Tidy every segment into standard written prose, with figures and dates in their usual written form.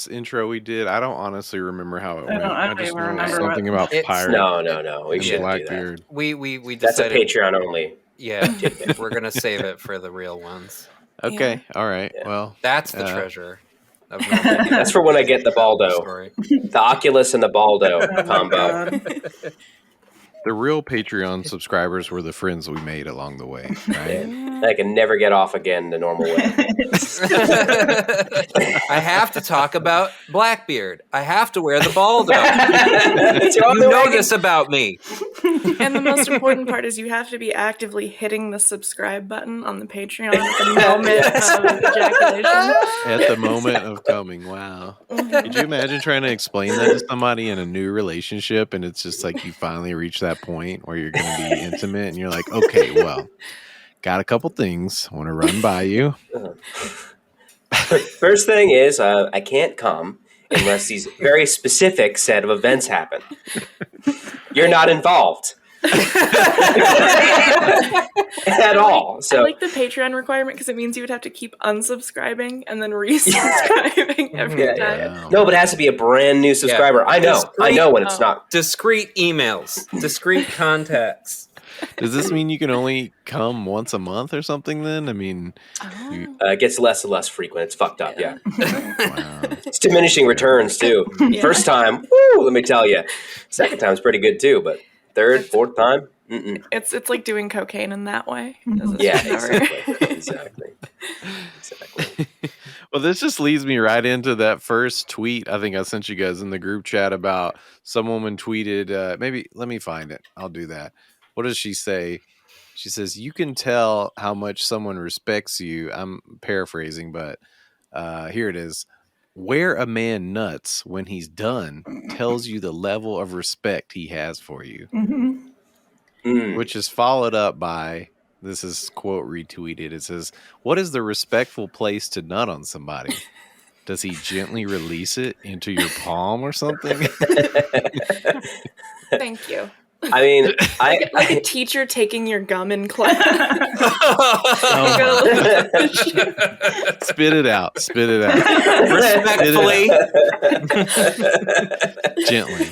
intro we did, I don't honestly remember how it went. I I just don't know remember something about It's- pirate No. We and shouldn't do that. Blackbeard. We That's a decided. Patreon only. Yeah, we're gonna save it for the real ones. Okay, all right. Yeah. Well, That's the treasure. Of Normandy. That's for when I get the Baldo. Story. The Oculus and the Baldo Oh my combo. God. the real Patreon subscribers were the friends we made along the way, right? Man, I can never get off again the normal way. I have to talk about Blackbeard. I have to wear the Baldo. You You know this about me. And the most important part is you have to be actively hitting the subscribe button on the Patreon at the moment of ejaculation. At the moment of coming. Wow. Could you imagine trying to explain that to somebody in a new relationship and it's just like you finally reach that point where you're going to be intimate and you're like, okay, well, got a couple things I want to run by you. First thing is, I can't come unless these very specific set of events happen. You're not involved. At all. So I like the Patreon requirement because it means you would have to keep unsubscribing and then resubscribing every time. Wow. no, but it has to be a brand new subscriber. I know when it's not. Discrete emails, discrete contacts. Does this mean you can only come once a month or something then? I mean, It gets less and less frequent. It's fucked up. Yeah. wow. It's diminishing returns too. Yeah. First time, woo, let me tell you. Second time's pretty good too, but third, fourth time, It's like doing cocaine in that way. yeah, Never- exactly. Well, this just leads me right into that first tweet I think I sent you guys in the group chat about some woman tweeted, maybe let me find it. I'll do that. What does she say? She says, you can tell how much someone respects you. I'm paraphrasing, but here it is. Where a man nuts when he's done tells you the level of respect he has for you. Which is followed up by, this is quote retweeted. It says, what is the respectful place to nut on somebody? Does he gently release it into your palm or something? Thank you. I mean, Like a teacher taking your gum in class. Spit it out. Spit it out. Respectfully. Gently.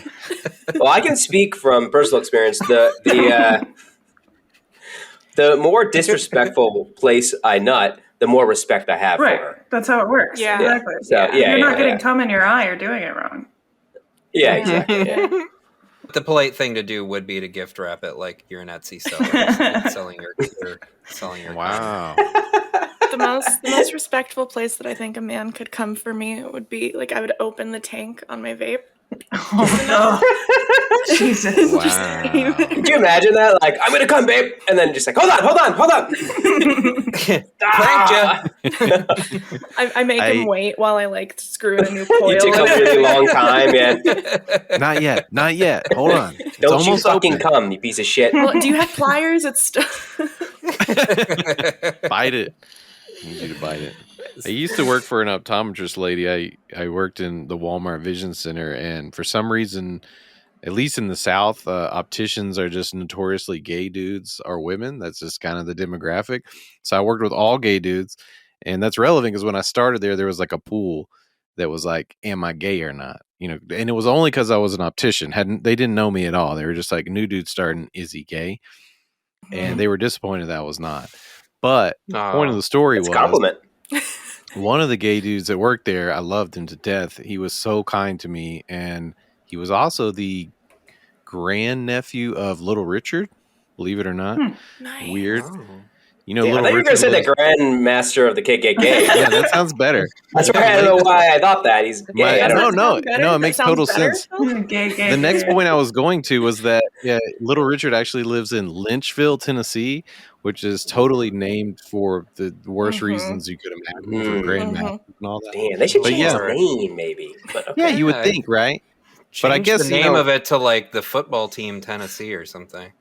Well, I can speak from personal experience. The more disrespectful place I nut, the more respect I have for Right. her. That's how it works. Yeah. Exactly. So, yeah, If you're not yeah, getting yeah. cum in your eye, you're doing it wrong. Yeah, exactly. Yeah. The polite thing to do would be to gift wrap it like you're an Etsy seller selling your Wow. The most respectful place that I think a man could come for me would be like I would open the tank on my vape. Oh no. Jesus. Wow. Could you imagine that? Like, I'm gonna come, babe, and then just like, hold on. Pranked ya. I make him wait while I like screw in a new coil. You take a really long time, man. Not yet. Hold on. It's Don't you almost fucking open. come, you piece of shit. Well, do you have pliers? It's still. Bite it. I need you to bite it. I used to work for an optometrist lady. I worked in the Walmart Vision Center, and for some reason, at least in the South, opticians are just notoriously gay dudes or women. That's just kind of the demographic. So I worked with all gay dudes, and that's relevant because when I started there was like a pool that was like, am I gay or not? You know, and it was only because I was an optician. They didn't know me at all. They were just like, new dude starting, is he gay? And they were disappointed that I was not. But the point of the story was Compliment. one of the gay dudes that worked there, I loved him to death. He was so kind to me, and he was also the grandnephew of Little Richard, believe it or not. Nice. Weird. Oh. You know, Yeah, I Little thought you were going to Richard say the Grand Master of the KKK. yeah, that sounds better. That's why I don't know why I thought that. He's gay. I don't know. No, it makes total sense. Gay. The next point I was going to was that Little Richard actually lives in Lynchville, Tennessee, which is totally named for the worst reasons you could imagine for grandmasters and all that. Damn, they should But change yeah. the name, maybe. But okay. Yeah, you would think, right? But I Change guess the name of it to like the football team Tennessee or something.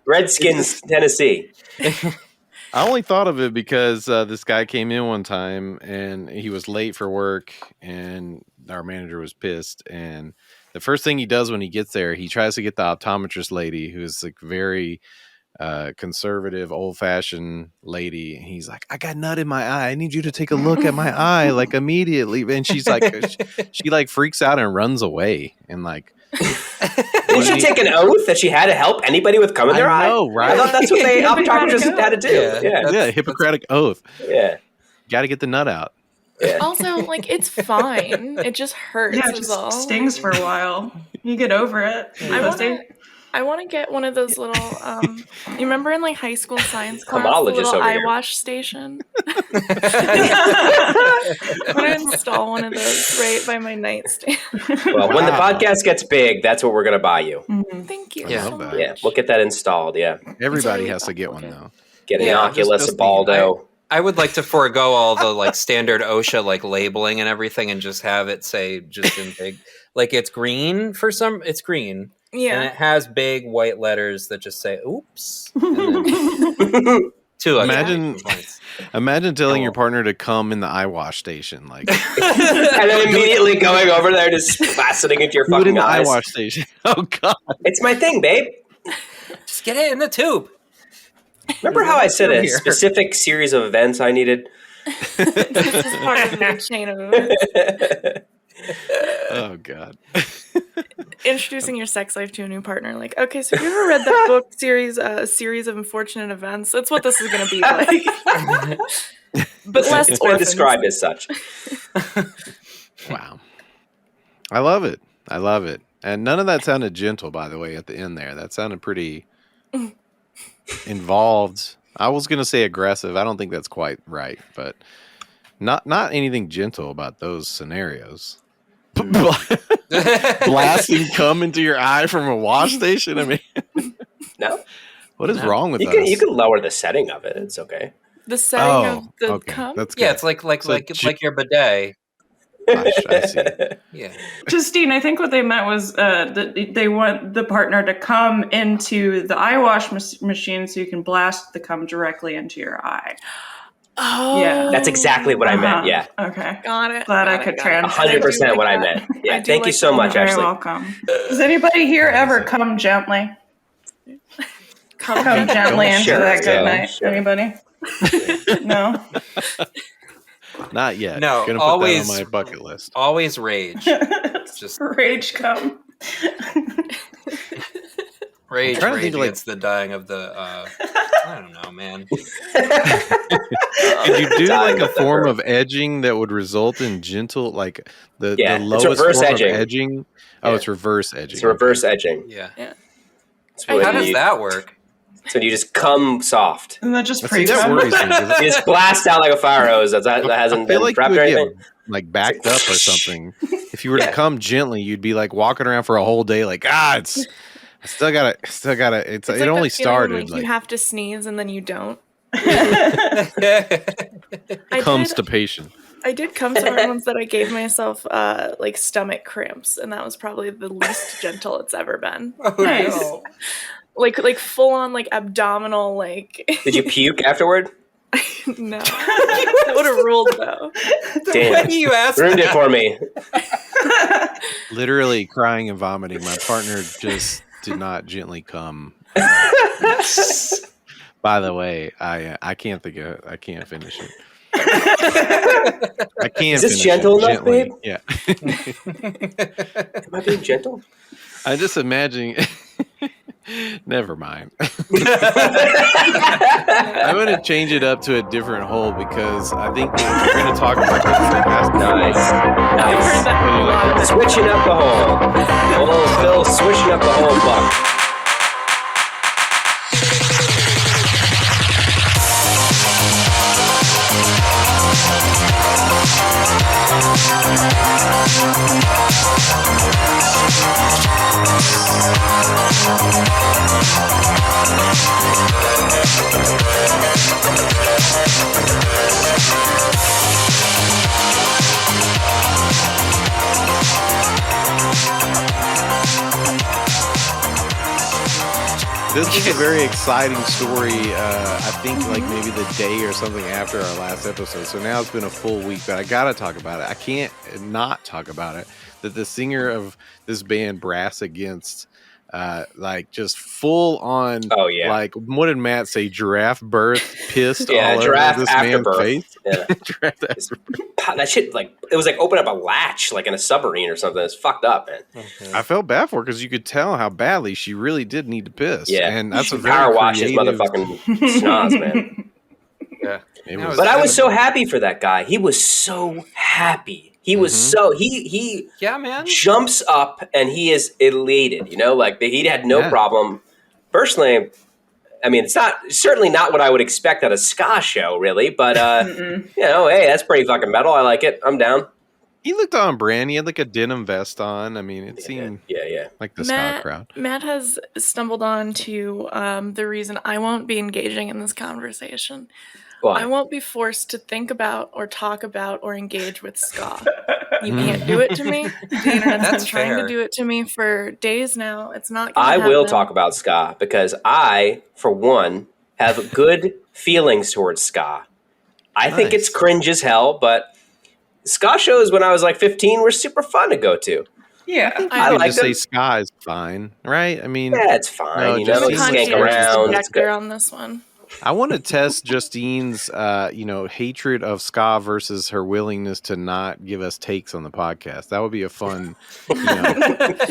Redskins, Tennessee. I only thought of it because this guy came in one time and he was late for work and our manager was pissed. And the first thing he does when he gets there, he tries to get the optometrist lady who is like very conservative, old-fashioned lady. And he's like, I got nut in my eye. I need you to take a look at my eye, like, immediately. And she's like, she like freaks out and runs away. And like, Did she take an oath that she had to help anybody with cum in their eye? I know, right? I thought that's what they optometrists had to do. Yeah, Hippocratic oath. Yeah. Got to get the nut out. Yeah. Also, like, it's fine. It just hurts. Yeah, it is all. just stings for a while. You get over it. I want to get one of those little, you remember in like high school science class, the Homologist little over eye here. wash station? I want to install one of those right by my nightstand. Well, when the podcast gets big, that's what we're going to buy you. Thank you Yeah. so much. Yeah, we'll get that installed. Yeah. Everybody has to get one, though. Get an Yeah, Oculus, just a Baldo. I would like to forego all the like standard OSHA like labeling and everything and just have it say just in big, like it's green for some, it's green. And Yeah. it has big white letters that just say "oops." And then two Imagine- points. Imagine telling your partner to come in the eye wash station. Like, And then immediately going over there to sitting into your do it in fucking the eye eyes. wash station. Oh, God. It's my thing, babe. Just get it in the tube. Remember how I said a Here. specific series of events I needed? This is part of the chain of events. Oh, God. Introducing your sex life to a new partner. Like, okay, so have you ever read that book series, A Series of Unfortunate Events? That's what this is going to be like. But less Or orphans. described as such. Wow. I love it. I love it. And none of that sounded gentle, by the way, at the end there. That sounded pretty involved. I was going to say aggressive. I don't think that's quite right, but not anything gentle about those scenarios. Blasting cum into your eye from a wash station? I mean, No? what is wrong with You us? can lower the setting of it. It's okay. The setting of the okay. cum. That's good. Yeah, it's like your bidet. I see. Yeah. Justine, I think what they meant was that they want the partner to come into the eye wash machine so you can blast the cum directly into your eye. Oh. Yeah. That's exactly what I meant. Yeah. Okay. Got it. Glad I Got it, could got it. translate. 100% what I that. meant. Yeah. I do Thank you like so that. much, You're very Ashley. welcome. Does anybody here ever come gently? Come gently into Sure, that good yeah, night? sure. Anybody? No? Not yet. No, Gonna always- put that on my bucket list. Always rage. Just Rage come. rage trying to think, like- against the dying of the I don't know, man. Could you do Dying like a of the form hurt. of edging that would result in gentle, like the Yeah, it's lowest reverse form edging. of edging? Oh, Yeah. it's reverse edging. It's reverse edging. Yeah. It's How when How does you, that work? So you just come soft. Isn't that just Okay. See, that pre-cum? worries me. 'Cause You just blast out like a fire hose. That I hasn't feel been like you prepped would or get anything. like backed up or something. If you were to Yeah. come gently, you'd be like walking around for a whole day, like I still gotta. It's It's it like only that feeling started like like you have to sneeze and then you don't. yeah. I constipation. I did come to learn once that I gave myself like stomach cramps, and that was probably the least gentle it's ever been. Oh, Nice. no. Like full on like abdominal like Did you puke afterward? no. That would have ruled though. Damn. You asked Ruined it that. for me. Literally crying and vomiting. My partner just did not gently come. By the way, I can't think of I can't finish it. I can't. Is this finish gentle it enough, gently. babe? Yeah. Am I being gentle? I just imagine. Never mind. I'm going to change it up to a different hole because I think we're going to talk about this. Nice. I've heard Nice. that from a lot of Switching up the hole. Old Phil switching up the whole buck. This is a very exciting story. I think like maybe the day or something after our last episode. So now it's been a full week, but I got to talk about it. I can't not talk about it. That the singer of this band Brass Against like just full on. Oh yeah, like what did Matt say? Giraffe birth pissed yeah, all giraffe over this after man's birth. face. Yeah. Giraffe after birth. That shit, like, it was like open up a latch, like in a submarine or something. It's fucked up, man. I felt bad for her because you could tell how badly she really did need to piss. Yeah, and that's a she very power washed his creative. motherfucking schnoz, man. Yeah. It No, was- But I was so happy for that guy. He was so happy. He was so he Yeah, man. jumps up and he is elated. You know, like he had no Yeah. problem. Personally, I mean, it's certainly not what I would expect at a ska show, really. But you know, hey, that's pretty fucking metal. I like it. I'm down. He looked on brand. He had like a denim vest on. I mean, it seemed Yeah. like the ska crowd. Matt has stumbled on to the reason I won't be engaging in this conversation. Why? I won't be forced to think about or talk about or engage with ska. You can't do it to me. The internet's That's been trying fair. to do it to me for days now. It's not gonna I will happen. talk about ska because I, for one, have good feelings towards ska. I think Nice. it's cringe as hell, but ska shows when I was like 15 were super fun to go to. Yeah. I You like just say them. ska is fine, right? I mean, Yeah, it's fine. No, you just know, I'm you seems skank like around. It's objector good. on this one. I want to test Justine's, hatred of ska versus her willingness to not give us takes on the podcast. That would be a fun,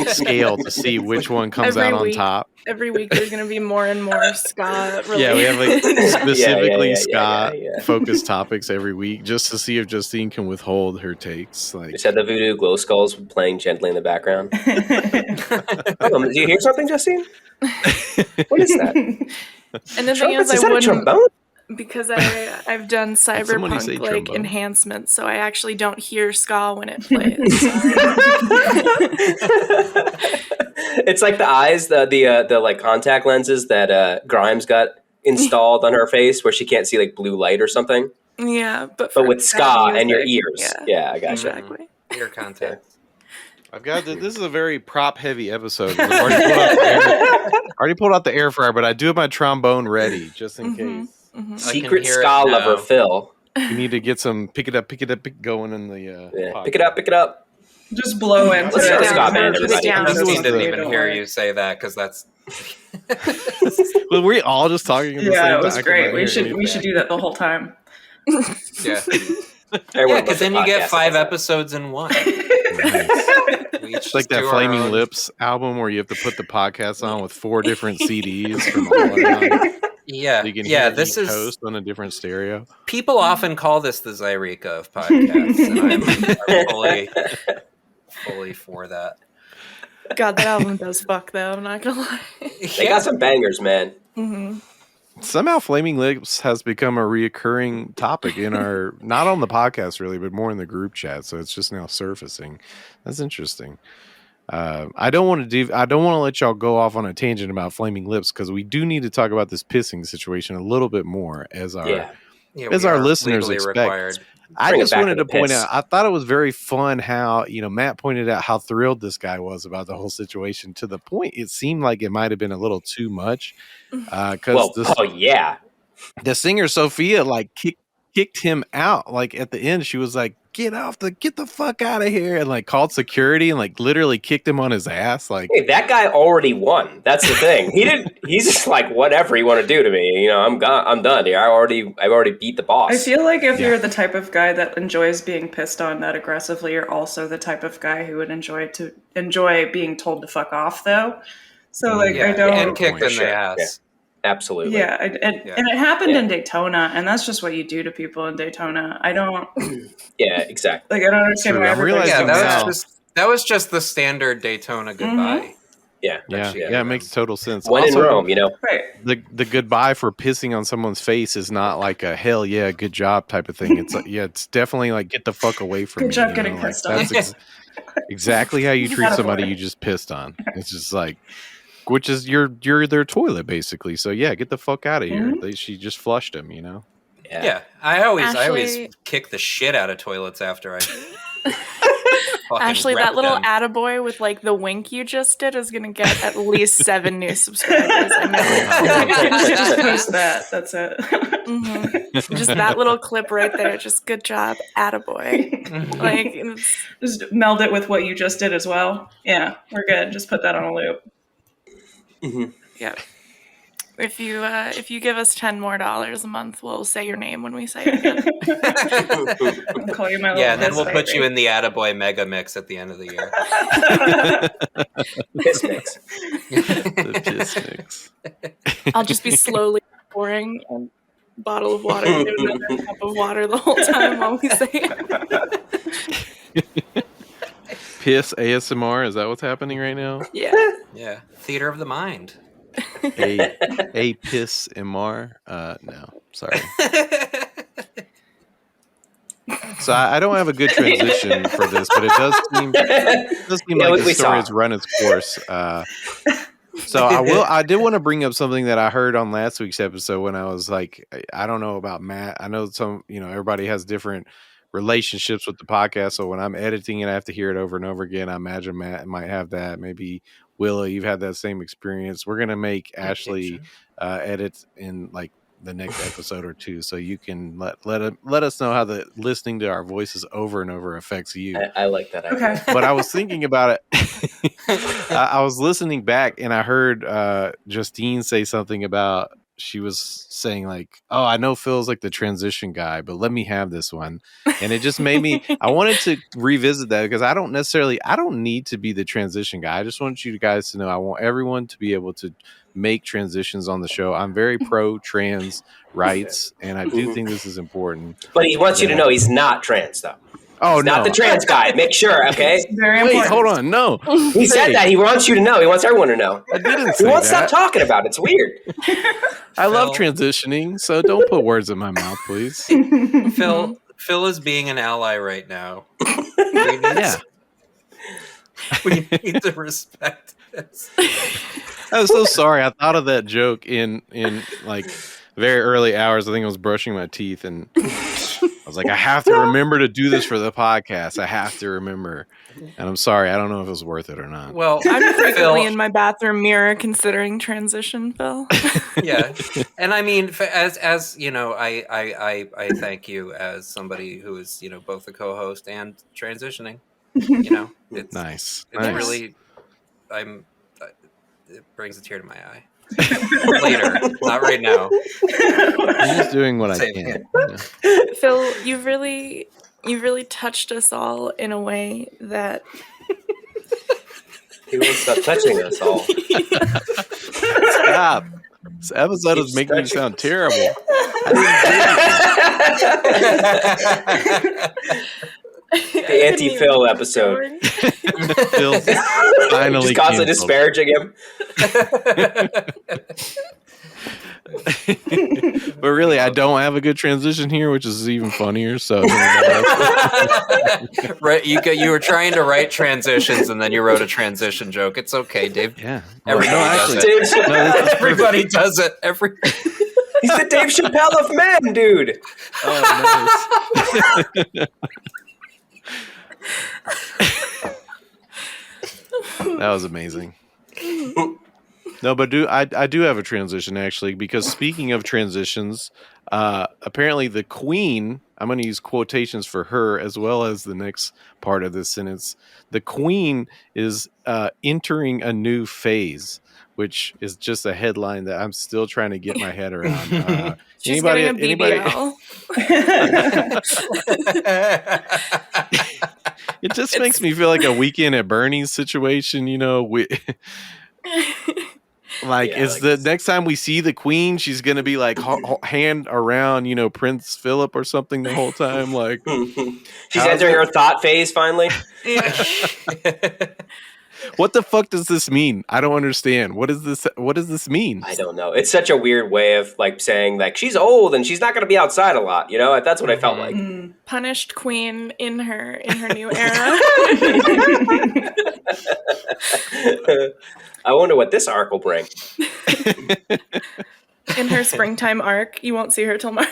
scale to see which one comes Every out on week. top. Every week there's going to be more and more ska related. Yeah, we have like specifically ska yeah. focused topics every week just to see if Justine can withhold her takes. Like, Just had the voodoo glow skulls playing gently in the background. Oh, do you hear something, Justine? What is that? And the thing Trumpets? is, Is I that a wouldn't, trombone? because I've done somebody say cyberpunk like trombone? enhancements, so I actually don't hear ska when it plays. It's like the eyes, the like contact lenses that Grimes got installed on her face, where she can't see like blue light or something. Yeah, but With bad ska and your music, ears. Yeah, I gotcha. exactly. Ear contact. I've got this is a very prop heavy episode. I've already pulled out the air fryer, but I do have my trombone ready just in case. Secret hear it ska now. lover Phil. We need to get some pick it up going in the Yeah, podcast. pick it up. Just blow into Let's it. go, Scott, man, Just everybody. down. Justine Justine didn't the- even hear you say that because that's. Well, were we all just talking at the same Yeah, time? it was I could great. not We hear should anything. do that the whole time. Yeah. Everyone Because loves then the you get podcast 5 episode. episodes in one. Nice. We each It's like just that do our Flaming own- Lips album where you have to put the podcast on with 4 different CDs from all around. Yeah, So you can yeah. hear This each is host on a different stereo. people often call this the Zyreka of podcasts, and I'm fully for that. God, that album does fuck though. I'm not gonna lie. They got some bangers, man. Somehow Flaming Lips has become a reoccurring topic in our, not on the podcast really, but more in the group chat. So it's just now surfacing. That's interesting. I don't want to let y'all go off on a tangent about Flaming Lips because we do need to talk about this pissing situation a little bit more as our Yeah. Yeah, As we our are listeners legally expect. required. I Bring it just back wanted to to the point piss. out, I thought it was very fun how, Matt pointed out how thrilled this guy was about the whole situation to the point it seemed like it might have been a little too much. Because Oh yeah. the singer Sophia like kicked him out. Like at the end, she was like, get the fuck out of here, and like called security and like literally kicked him on his ass. Like, Hey, that guy already won. That's the thing. He's just like, whatever you want to do to me. I'm done here. I've already beat the boss. I feel like if Yeah. you're the type of guy that enjoys being pissed on that aggressively, you're also the type of guy who would enjoy being told to fuck off, though. So like, Yeah, I don't. and kicked in Sure, the ass. Absolutely. Yeah, and it happened in Daytona, and that's just what you do to people in Daytona. I don't Yeah, exactly. like. I don't understand True, why I'm everybody's realizing Yeah, doing now- that was just the standard Daytona goodbye. Yeah. yeah, it makes total sense. When Also, in Rome, Right. the goodbye for pissing on someone's face is not like a hell yeah, good job type of thing. It's like, it's definitely like get the fuck away from me. Good job you getting know? Like, pissed on. that's exactly how you treat Attaboy. somebody you just pissed on. It's just like, which is you're their toilet basically. So yeah, get the fuck out of here. She just flushed him, Yeah, I always Ashley- kick the shit out of toilets after I. fucking Ashley, rep that little them. attaboy with like the wink you just did is gonna get at least 7 new subscribers. I know. You should just post that. That's it. Just that little clip right there. Just good job, attaboy. Like, it's, Just meld it with what you just did as well. Yeah, we're good. Just put that on a loop. Mhm. Yeah. If you give us $10 more a month, we'll say your name when we say it again. I'll call you my Yeah, little and then we'll piss put baby. you in the Attaboy Mega Mix at the end of the year. Piss mix. The piss mix. I'll just be slowly pouring a bottle of water into another cup of water the whole time while we say it. Piss ASMR. Is that what's happening right now? Yeah. Yeah, theater of the mind. A piss MR? No, sorry. So I don't have a good transition for this, but it does seem Yeah, like we the story saw has it. run its course. So I did want to bring up something that I heard on last week's episode when I was like, I don't know about Matt. I know everybody has different relationships with the podcast. So when I'm editing it, I have to hear it over and over again. I imagine Matt might have that. Maybe Willa, you've had that same experience. We're gonna make Ashley edit in like the next episode or two, so you can let us know how the listening to our voices over and over affects you. I like that idea. Okay. But I was thinking about it. I was listening back and I heard Justine say something about, she was saying like, oh, I know Phil's like the transition guy, but let me have this one. And it just made me, I wanted to revisit that because I don't need to be the transition guy. I just want you guys to know, I want everyone to be able to make transitions on the show. I'm very pro trans rights, and I do think this is important. But he wants you to know he's not trans, though. Oh, He's no. not the trans guy. Make sure, okay? It's very Wait, important. hold on. No. He said that. He wants you to know. He wants everyone to know. I didn't He say won't that. stop talking about it. It's weird. I love transitioning, so don't put words in my mouth, please. Phil is being an ally right now. Yeah. We need to respect this. I was so sorry. I thought of that joke in like very early hours. I think I was brushing my teeth, and I was like, I have to remember to do this for the podcast. I have to remember. And I'm sorry. I don't know if it was worth it or not. Well, I'm frequently Phil, in my bathroom mirror considering transition, Phil. yeah, and I mean, as you know, I thank you as somebody who is both a co-host and transitioning. It's Nice. It's Nice. really, it brings a tear to my eye. Later, not right now. I'm just doing what I Same can. here. Yeah. Phil, you've really touched us all in a way that He won't stop touching us all. Stop. This episode is Keeps making me touching sound us. terrible. I The anti-Phil episode. Phil finally Just constantly canceled. disparaging him. But really, I don't have a good transition here, which is even funnier. So, Right, you were trying to write transitions, and then you wrote a transition joke. It's okay, Dave. yeah. Everybody does it. Dave Chappelle. Everybody does it. He's the Dave Chappelle of men, dude. Oh, nice. That was amazing. No, but I do have a transition actually, because speaking of transitions, apparently the Queen, I'm going to use quotations for her as well as the next part of this sentence. The Queen is entering a new phase, which is just a headline that I'm still trying to get my head around. she's getting a BBL. It just makes me feel like a Weekend at Bernie's situation, Like, Yeah, is like the next time we see the Queen, she's going to be like hand around, Prince Philip or something the whole time? Like, She's entering her thought phase finally. what the fuck does this mean? I don't understand. What does this mean? I don't know. It's such a weird way of like saying like she's old and she's not going to be outside a lot. That's what I felt like. Punished queen in her new era. I wonder what this arc will bring. In her springtime arc, you won't see her till March.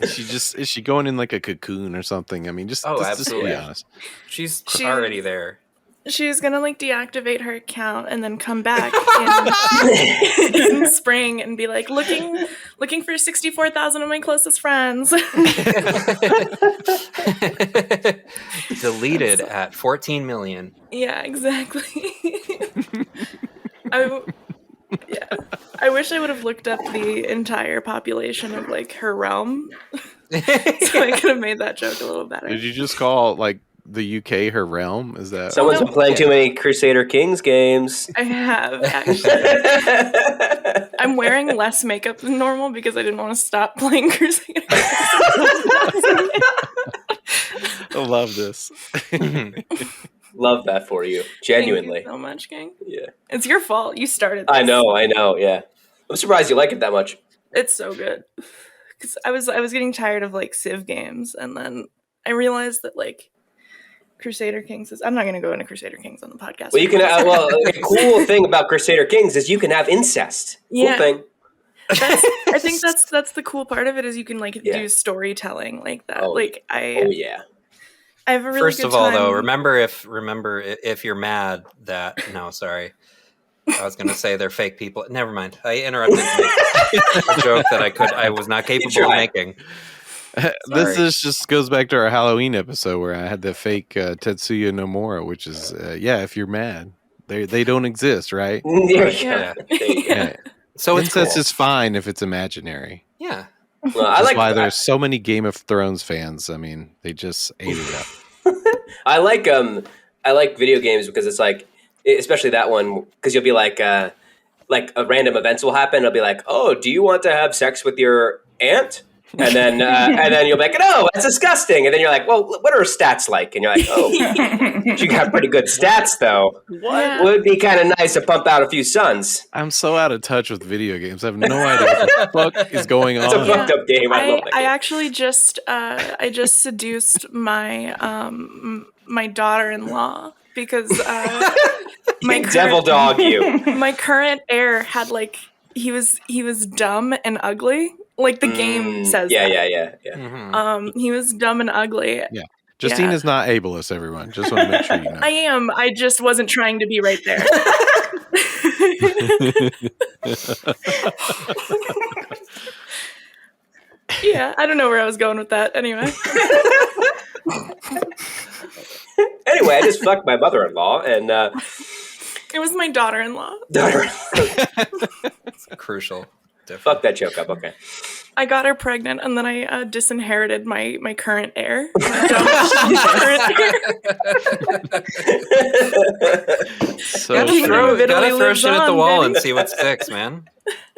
Is she going in like a cocoon or something? I mean, just be absolutely. honest. She's already there. She's gonna deactivate her account and then come back in spring and be like looking for 64,000 of my closest friends. Deleted at 14 million. Yeah, exactly. I wish I would have looked up the entire population of like her realm, so I could have made that joke a little better. Did you just call like the UK her realm? Is that Someone's been playing too many Crusader Kings games. I have actually. I'm wearing less makeup than normal because I didn't want to stop playing Crusader. I love this. Love that for you, genuinely. Thank you so much, gang. Yeah, it's your fault. You started this. I know. Yeah, I'm surprised you like it that much. It's so good. Because I was getting tired of like Civ games, and then I realized that like Crusader Kings is. I'm not going to go into Crusader Kings on the podcast. Well, you can. The cool thing about Crusader Kings is you can have incest. Yeah. Cool thing. I think that's the cool part of it is you can like do storytelling like that. Like I have a really First good of all, time. though, remember if you're mad that sorry, I was going to say they're fake people. Never mind. I interrupted a joke that I was not capable of making. This just goes back to our Halloween episode where I had the fake Tetsuya Nomura, which is if you're mad, they don't exist, right? Yeah. So incest cool. is fine if it's imaginary. Yeah. Well, That's why there's so many Game of Thrones fans. I mean, they just ate it up. I like video games because it's like, especially that one, because you'll be like a random events will happen. It'll be like, oh, do you want to have sex with your aunt? And then you'll be like, no, that's disgusting. And then you're like, well, what are her stats like? And you're like, oh, she got pretty good stats though. What would be kind of nice to pump out a few sons? I'm so out of touch with video games. I have no idea what the fuck is going on. It's a fucked up game. I love that game. I actually just seduced my my daughter-in-law because my devil dog you. My current heir had like he was dumb and ugly. Like the game says. Yeah. Mm-hmm. He was dumb and ugly. Yeah. Justine is not ableist, everyone. Just want to make sure you know. I am. I just wasn't trying to be right there. Yeah, I don't know where I was going with that. Anyway. Anyway, I just fucked my mother-in-law and it was my daughter-in-law. It's crucial. Fuck that joke up, okay. I got her pregnant, and then I disinherited my current heir. So gotta throw shit at the wall and see what sticks, man.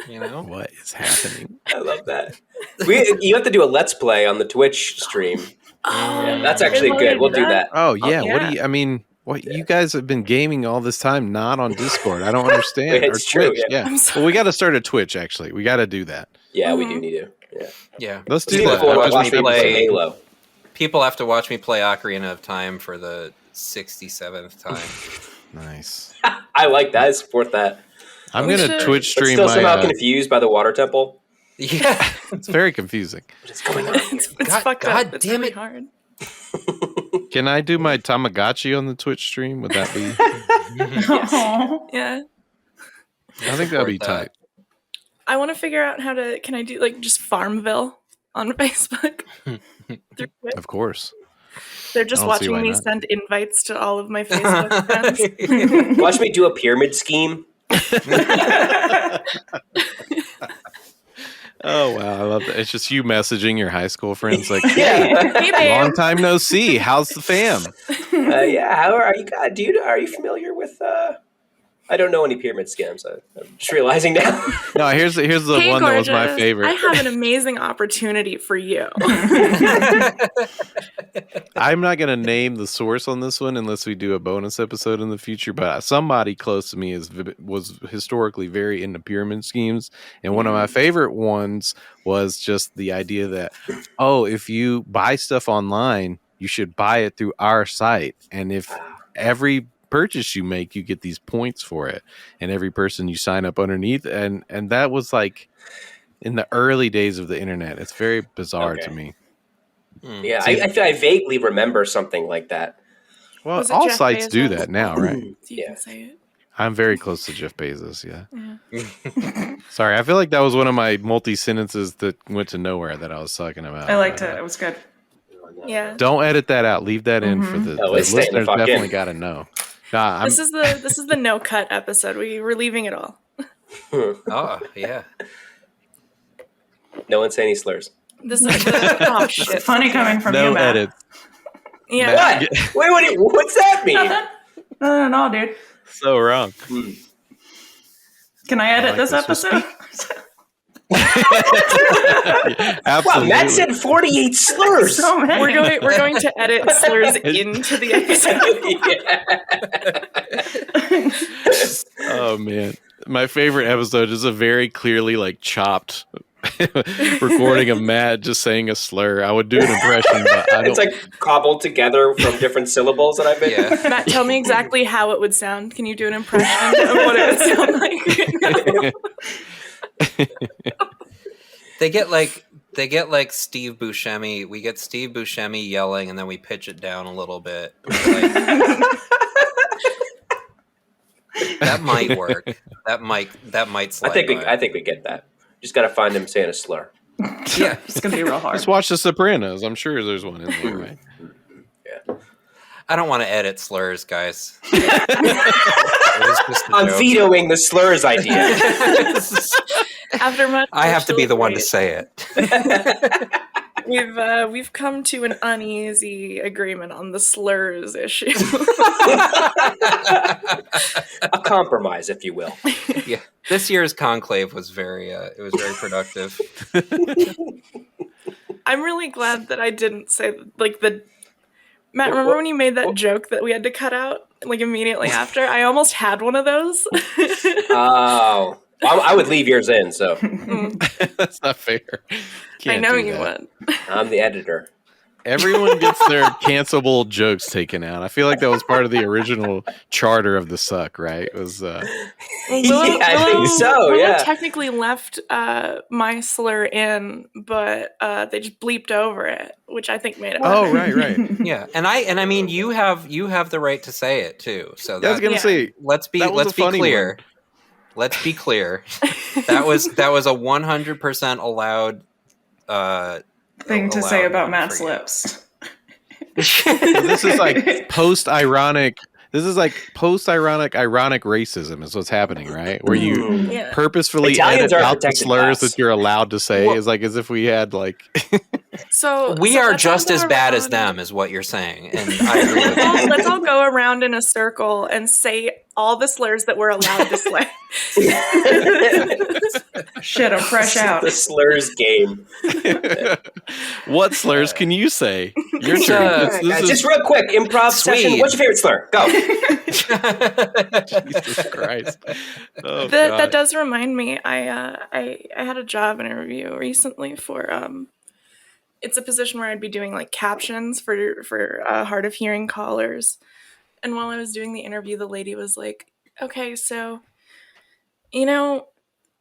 You know what is happening? I love that. You have to do a let's play on the Twitch stream. That's actually good. We'll do that. Oh yeah. What do you? I mean. What you guys have been gaming all this time, not on Discord. I don't understand. It's true. Yeah. Well, we got to start a Twitch. Actually, we got to do that. Yeah, we do need to. Yeah. Let's do that. Watch me play Halo. People have to watch me play Ocarina of Time for the 67th time. Nice. I like that. I support that. I'm gonna Twitch stream. Still somehow confused by the water temple. Yeah, it's very confusing. What's going on? It's fucked up. God it's damn really it. hard. Can I do my Tamagotchi on the Twitch stream? Would that be? Yeah. I think that'd be tight. I want to figure out how to. Can I do like just Farmville on Facebook? Of course. They're just watching me send invites to all of my Facebook friends. Watch me do a pyramid scheme. Oh wow, I love that. It's just you messaging your high school friends like, hey, long time no see. How's the fam? How are you guys? Are you familiar with? I don't know any pyramid scams. I'm just realizing now. No, here's the hey, one gorgeous. that was my favorite. I have an amazing opportunity for you. I'm not going to name the source on this one unless we do a bonus episode in the future, but somebody close to me was historically very into pyramid schemes. And one of my favorite ones was just the idea that, if you buy stuff online, you should buy it through our site. And if every purchase you make, you get these points for it, and every person you sign up underneath, and that was like in the early days of the internet. It's very bizarre to me. Yeah, I vaguely remember something like that. Well, all sites do that now, right? You can say it. I'm very close to Jeff Bezos. Yeah. Sorry, I feel like that was one of my multi-sentences that went to nowhere that I was talking about. I liked it. It was good. Yeah. Don't edit that out. Leave that in for the listeners. Definitely got to know. Nah, This is the no cut episode. We're leaving it all. Oh, yeah. No one say any slurs. This is oh shit. It's funny coming from no you, Matt. edits. Yeah. Matt- Wait, what's that mean? No, dude. So wrong. Can I edit like this this. episode? Wow, Absolutely. Matt said 48 slurs. So many. We're going to edit slurs into the episode. Oh man, my favorite episode is a very clearly like chopped recording of Matt just saying a slur. I would do an impression, but I don't. It's like cobbled together from different syllables that I've been. Yeah. Matt, tell me exactly how it would sound. Can you do an impression of what it would sound like? They get like Steve Buscemi. We get Steve Buscemi yelling, and then we pitch it down a little bit. Like, that might work. That might slide. I think we get that. Just got to find him saying a slur. Yeah. It's gonna be real hard. Just watch The Sopranos. I'm sure there's one in there, right? Yeah. I don't want to edit slurs, guys. It was just a I'm joke. vetoing the slurs idea. After much, I have to be the one to say it. We've come to an uneasy agreement on the slurs issue. A compromise, if you will. Yeah, this year's conclave was very productive. I'm really glad that I didn't say like the. Matt, remember when you made that joke that we had to cut out like immediately after? I almost had one of those. Oh, I would leave yours in. So That's not fair. I Can't know do you that. would. I'm the editor. Everyone gets their cancelable jokes taken out. I feel like that was part of the original charter of the Succ, right? It was Yeah, I think so. Willow Yeah. technically left my slur in, but they just bleeped over it, which I think made it. oh better. right. Yeah, and I mean you have the right to say it too. So I was gonna Yeah. say let's be that was a funny clear. one. Let's be clear. That was a 100% allowed Thing to say allowed about one Matt's for you. lips. This is like post-ironic. This is like post-ironic, ironic racism is what's happening, right? Where you Yeah. purposefully Italians edit are out the protected slurs class. that you're allowed to say. Well- Is like as if we had like. So We so are let's all just go as bad as around- them, is what you're saying, and I agree with Well, you. let's all go around in a circle and say all the slurs that we're allowed to say. Shit, I'm fresh out. The slurs game. What slurs can you say? Your It's, turn. uh, This is Just real quick, improv session. Swede. What's your favorite slur? Go. Jesus Christ. Oh, That God. does remind me. I had a job interview recently for it's a position where I'd be doing like captions for hard of hearing callers. And while I was doing the interview, the lady was like, "Okay, so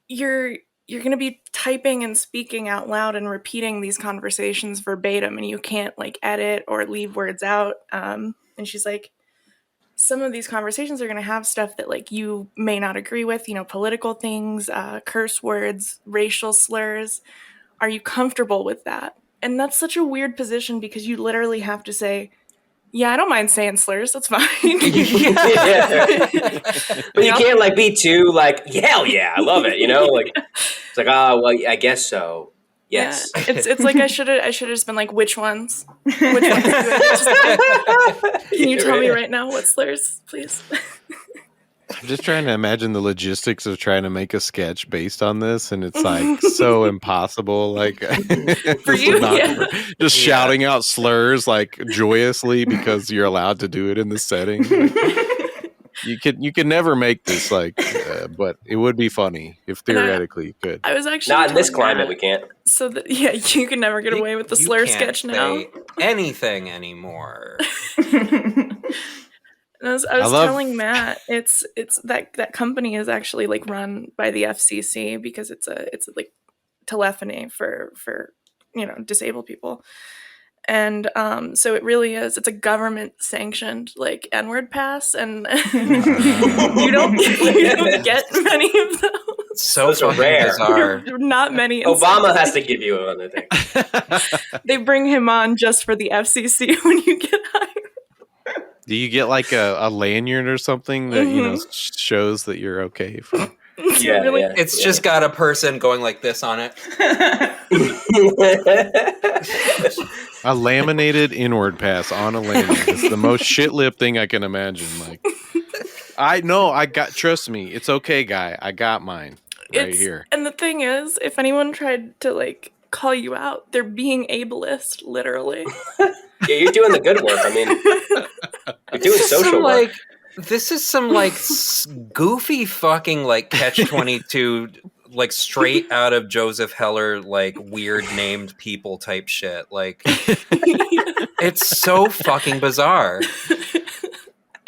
you're gonna be typing and speaking out loud and repeating these conversations verbatim, and you can't like edit or leave words out." And she's like, some of these conversations are going to have stuff that like you may not agree with, political things, curse words, racial slurs. Are you comfortable with that? And that's such a weird position because you literally have to say, yeah, I don't mind saying slurs. That's fine. Yeah. But you can't like be too like, hell yeah, I love it. Like it's like, well, I guess so. Yes. Yeah. It's like I should have just been like, which ones? Which ones do I just- Can you tell me right now what slurs, please? I'm just trying to imagine the logistics of trying to make a sketch based on this, and it's like so impossible. Like For you, yeah. just shouting out slurs like joyously because you're allowed to do it in the setting. You could never make this but it would be funny if theoretically you could. I was actually Not in this telling climate, Matt, we can't. So that you can never get away with the You slur can't sketch now. say anything anymore. And I was telling Matt, it's that company is actually like run by the FCC because it's like telephony for disabled people, and so it really is. It's a government sanctioned like N-word pass, and you don't get many of those. So Those are fucking rare. bizarre. Not many. in Obama some- has to give you another thing. They bring him on just for the FCC when you get hired. Do you get like a lanyard or something that shows that you're okay for? It's just got a person going like this on it. A laminated inward pass on a lanyard. It's the most shit lip thing I can imagine. Like, trust me, it's okay, guy. I got mine here. And the thing is, if anyone tried to like call you out, they're being ableist, literally. Yeah, you're doing the good work. I mean, you're doing social work. This is some like goofy fucking like Catch-22, like straight out of Joseph Heller, like weird named people type shit. Like, it's so fucking bizarre.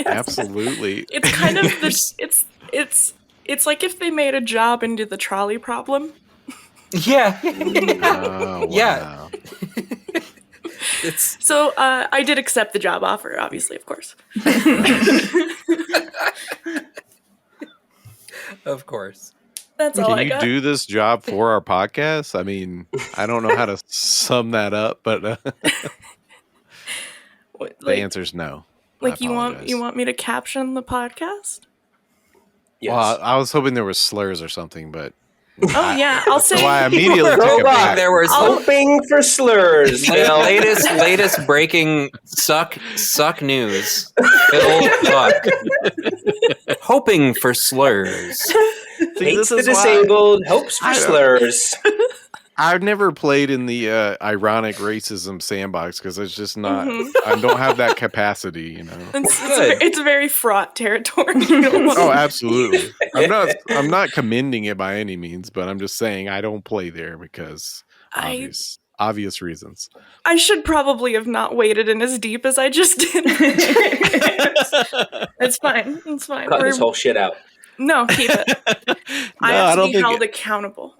Absolutely. It's kind of it's like if they made a job into the trolley problem. Yeah. Oh, wow. Yeah. So I did accept the job offer, obviously, of course. Of course. That's all I got. Can you do this job for our podcast? I mean, I don't know how to sum that up, but the answer's no. Like you want me to caption the podcast? Yes. Well, I was hoping there was slurs or something, but I'll say. So I immediately took it back. There was hoping for slurs. latest breaking suck news. Phil Buck hoping for slurs. Hates the disabled, hopes for slurs. I've never played in the ironic racism sandbox because it's just not. I don't have that capacity, you know. It's very fraught territory. Oh, absolutely. I'm not commending it by any means, but I'm just saying I don't play there because obvious reasons. I should probably have not waded in as deep as I just did. It's fine. It's fine. Cut this whole shit out. No, keep it. I have to be held accountable.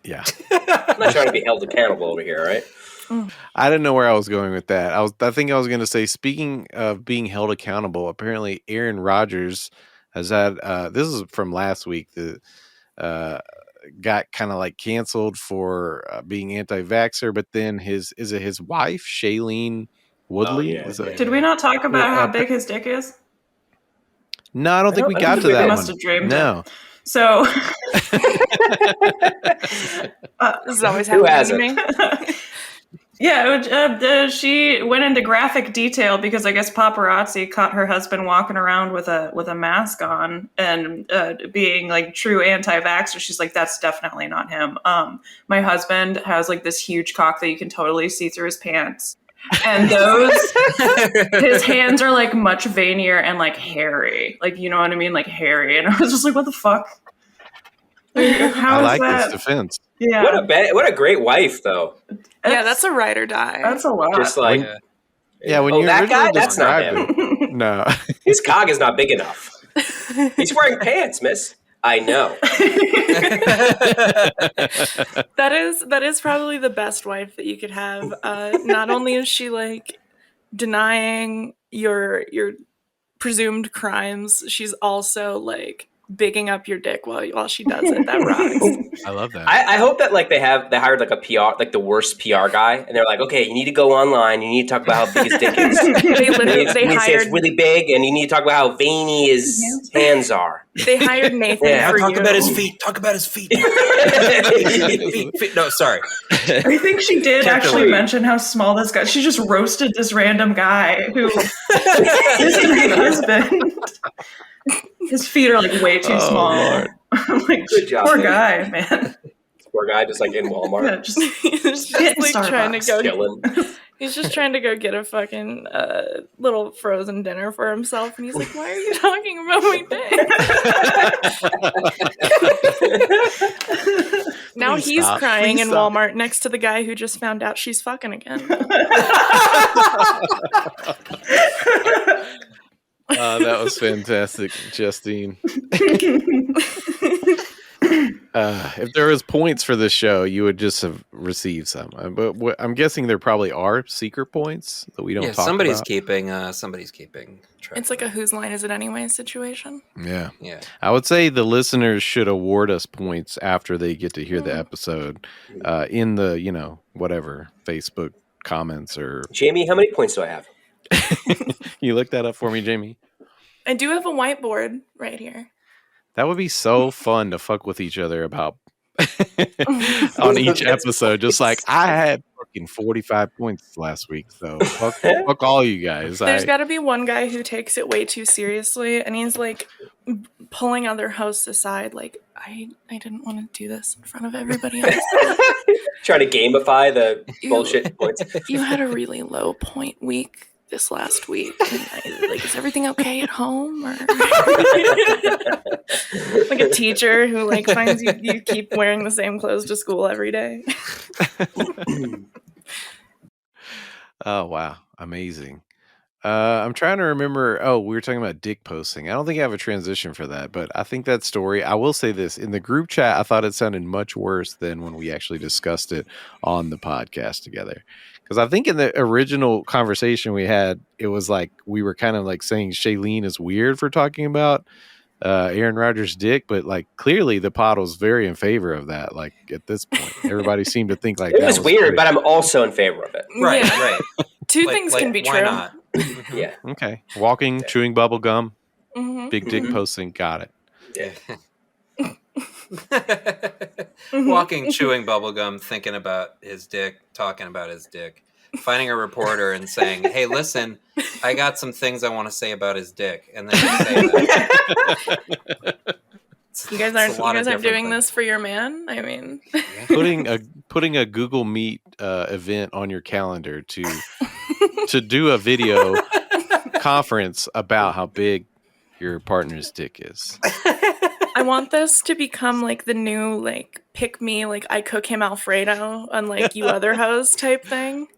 Yeah. I'm not trying to be held accountable over here, right? I didn't know where I was going with that. I think I was going to say, speaking of being held accountable, apparently Aaron Rodgers has had, this is from last week, got kind of like canceled for being anti-vaxxer, but then his wife, Shailene Woodley? Did we not talk about how big his dick is? No, I don't think we got to that must have dreamed No. it. So this is always happening to me. Yeah, she went into graphic detail because I guess paparazzi caught her husband walking around with a mask on and being like true anti-vaxxer. She's like, that's definitely not him. My husband has like this huge cock that you can totally see through his pants. And his hands are like much veinier and like hairy. Like, you know what I mean? Like hairy. And I was just like, what the fuck? How I like this defense. Yeah. What a great wife, though. That's a ride or die. That's a lot. Just like, when you that guy, that's not him. No, his cog is not big enough. He's wearing pants, miss. I know. That is probably the best wife that you could have. Not only is she like denying your presumed crimes, she's also like bigging up your dick while she does it. That rocks. I love that. I hope that like they hired like a PR, like the worst PR guy, and they're like, okay, you need to go online, you need to talk about how big his dick is. they say it's really big, and you need to talk about how veiny his hands are. They hired Nathan for talk about his feet. Talk about his feet. No, sorry. I think she did actually mention how small this guy. She just roasted this random guy who isn't her husband. His feet are like way too small. I'm like, good job, poor man. Guy, man. Poor guy, just like in Walmart. Yeah, he's just like trying to go. Chilling. He's just trying to go get a fucking little frozen dinner for himself, and he's like, "Why are you talking about my dick?" Now he's crying in Walmart next to the guy who just found out she's fucking again. That was fantastic, Justine. If there was points for this show, you would just have received some. But I'm guessing there probably are secret points that we don't talk somebody's about. Somebody's keeping track. It's like a whose line is it anyway situation. Yeah. I would say the listeners should award us points after they get to hear the episode in the, whatever, Facebook comments or... Jamie, how many points do I have? You look that up for me, Jamie? I do have a whiteboard right here. That would be so fun to fuck with each other about on each episode. Just like, I had fucking 45 points last week, so fuck all you guys. There's got to be one guy who takes it way too seriously, and he's like pulling other hosts aside, like, I didn't want to do this in front of everybody else. Trying to gamify the bullshit points. You had a really low point week this last week. Like, is everything okay at home? Or like a teacher who like finds you keep wearing the same clothes to school every day. Oh wow, amazing. I'm trying to remember. Oh, we were talking about dick posting. I don't think I have a transition for that, but I think that story, I will say this, in the group chat, I thought it sounded much worse than when we actually discussed it on the podcast together. Because I think in the original conversation we had, it was like we were kind of like saying Shailene is weird for talking about Aaron Rodgers' dick, but like clearly the pod was very in favor of that. Like at this point, everybody seemed to think like it that was weird, great. but I'm also in favor of it. Right, Yeah. right. Two things can be why true. not? Yeah. Okay. Walking, chewing bubble gum, Mhm. big dick posting. Got it. Yeah. Walking, chewing bubblegum, thinking about his dick, talking about his dick, finding a reporter and saying, "Hey, listen, I got some things I want to say about his dick," and then you say that. You guys aren't doing this for your man? I mean, putting a Google Meet event on your calendar to do a video conference about how big your partner's dick is. I want this to become like the new like pick me, like I cook him Alfredo, unlike you other hoes type thing.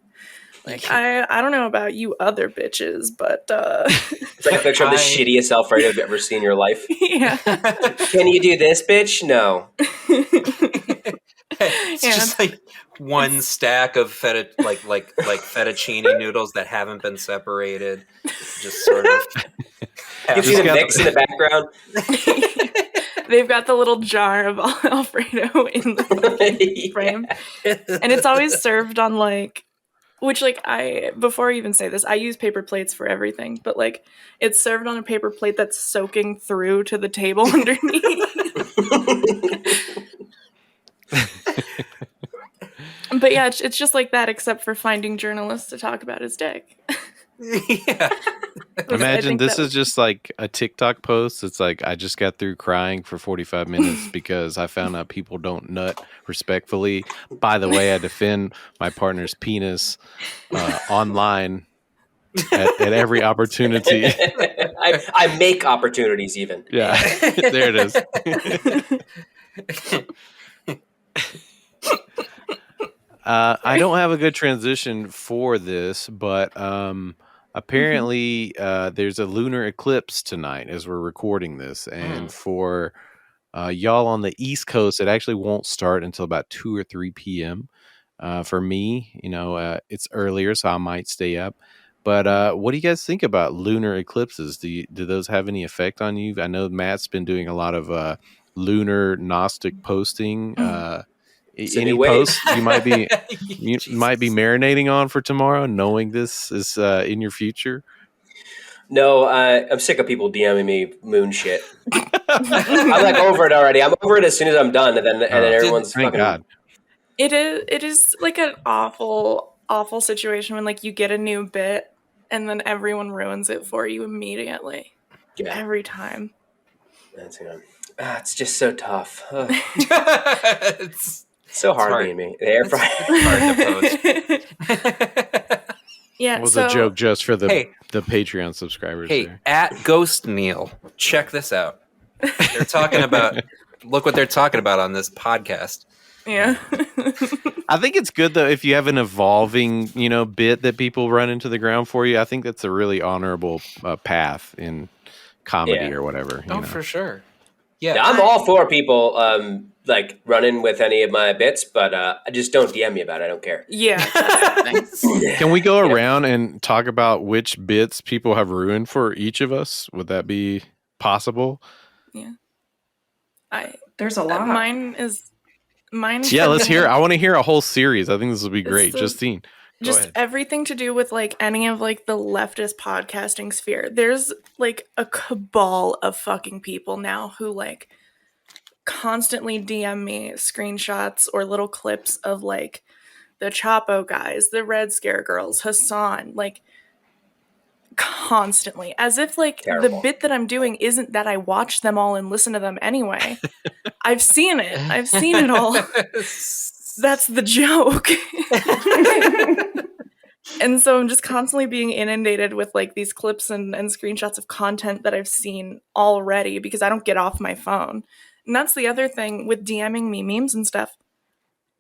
Like I don't know about you other bitches, but It's like a picture of the shittiest Alfredo you've ever seen in your life. yeah. Can you do this, bitch? No. It's just like one stack of fettuccine noodles that haven't been separated. Just sort of. You see the mix in the background. They've got the little jar of Alfredo in the fucking frame, and it's always served on like. Which, like, before I even say this, I use paper plates for everything, but, like, it's served on a paper plate that's soaking through to the table underneath. But, yeah, it's just like that, except for finding journalists to talk about his dick. Yeah. Imagine this is just like a TikTok post. It's like, I just got through crying for 45 minutes because I found out people don't nut respectfully. By the way, I defend my partner's penis online at every opportunity. I make opportunities even. Yeah, there it is. I don't have a good transition for this, but apparently there's a lunar eclipse tonight as we're recording this. And for y'all on the East Coast, it actually won't start until about 2 or 3 p.m. For me, it's earlier, so I might stay up. But what do you guys think about lunar eclipses? Do those have any effect on you? I know Matt's been doing a lot of lunar Gnostic posting. Any posts you might be marinating on for tomorrow, knowing this is in your future? No, I'm sick of people DMing me moon shit. I'm like over it already. I'm over it as soon as I'm done, and then everyone's thank fucking. God. It is like an awful situation when like you get a new bit and then everyone ruins it for you immediately. Yeah. Every time. That's it's just so tough. It's so hard being me. The air fryer. Hard to post. Yeah. It was a joke just for the Patreon subscribers. Hey, there. at Ghost Neil, check this out. They're talking about. Look what they're talking about on this podcast. Yeah. I think it's good though if you have an evolving, bit that people run into the ground for you. I think that's a really honorable path in comedy or whatever. For sure. Yeah, I'm all for people like running with any of my bits, but just don't DM me about it. I don't care. Yeah. Can we go around and talk about which bits people have ruined for each of us? Would that be possible? Yeah. There's a lot. Mine. Yeah, let's hear. I want to hear a whole series. I think this will be great. The Justine, just ahead. everything to do with like any of like the leftist podcasting sphere. There's like a cabal of fucking people now who like constantly DM me screenshots or little clips of like the Chapo guys, the Red Scare girls, Hassan, like constantly, as if like Terrible. the bit that I'm doing isn't that I watch them all and listen to them anyway. I've seen it all. That's the joke. And so I'm just constantly being inundated with like these clips and screenshots of content that I've seen already because I don't get off my phone. And that's the other thing with DMing me memes and stuff.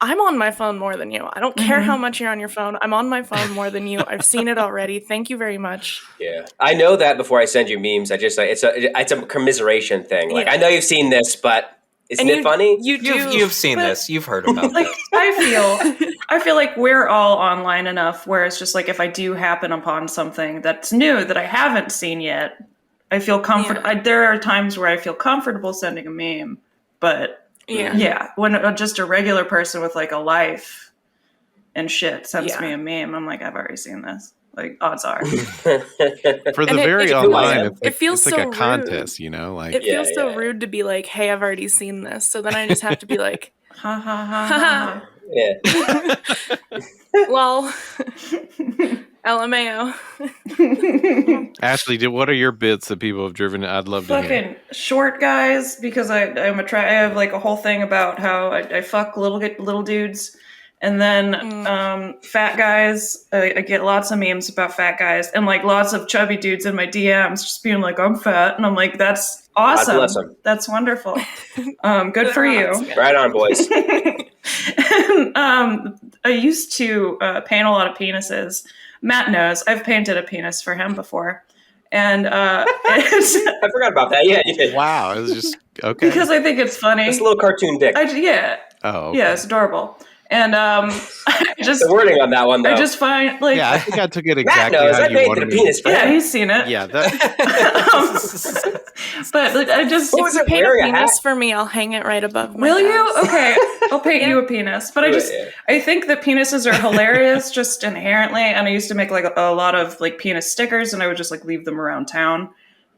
I'm on my phone more than you. I don't care how much you're on your phone. I'm on my phone more than you. I've seen it already. Thank you very much. Yeah, I know that before I send you memes. I just like it's a commiseration thing. Like I know you've seen this, but isn't it funny? You've seen this. You've heard about Like this. I feel like we're all online enough where it's just like if I do happen upon something that's new that I haven't seen yet, I feel comfortable. There are times where I feel comfortable sending a meme, but when just a regular person with like a life and shit sends me a meme, I'm like, I've already seen this. Like, odds are. For the very online, it feels it's like so a contest, you know? Like it feels so rude to be like, hey, I've already seen this. So then I just have to be like, ha ha ha ha. Yeah. Lol. LMAO. Ashley, what are your bits that people have driven? I'd love to hear. Fucking short guys, because I have like a whole thing about how I fuck little dudes. And then fat guys, I get lots of memes about fat guys and like lots of chubby dudes in my DMs just being like, I'm fat. And I'm like, that's awesome. God bless 'em. That's wonderful. Good for you. Right on, boys. I used to paint a lot of penises. Matt knows. I've painted a penis for him before. And I forgot about that. Yeah, you did. Wow, it was just okay. Because I think it's funny. It's a little cartoon dick. Yeah. Oh, okay. Yeah, it's adorable. And I just the wording on that one, though. I just find like I think I took it Matt exactly knows. how I you made wanted the me. penis for Yeah, him. he's seen it. Yeah, that. But like, I just What was it, Paint a wearing a hat? penis for me. I'll hang it right above my will you? house. Okay, I'll paint you a penis. But I think that penises are hilarious just inherently. And I used to make like a lot of like penis stickers, and I would just like leave them around town,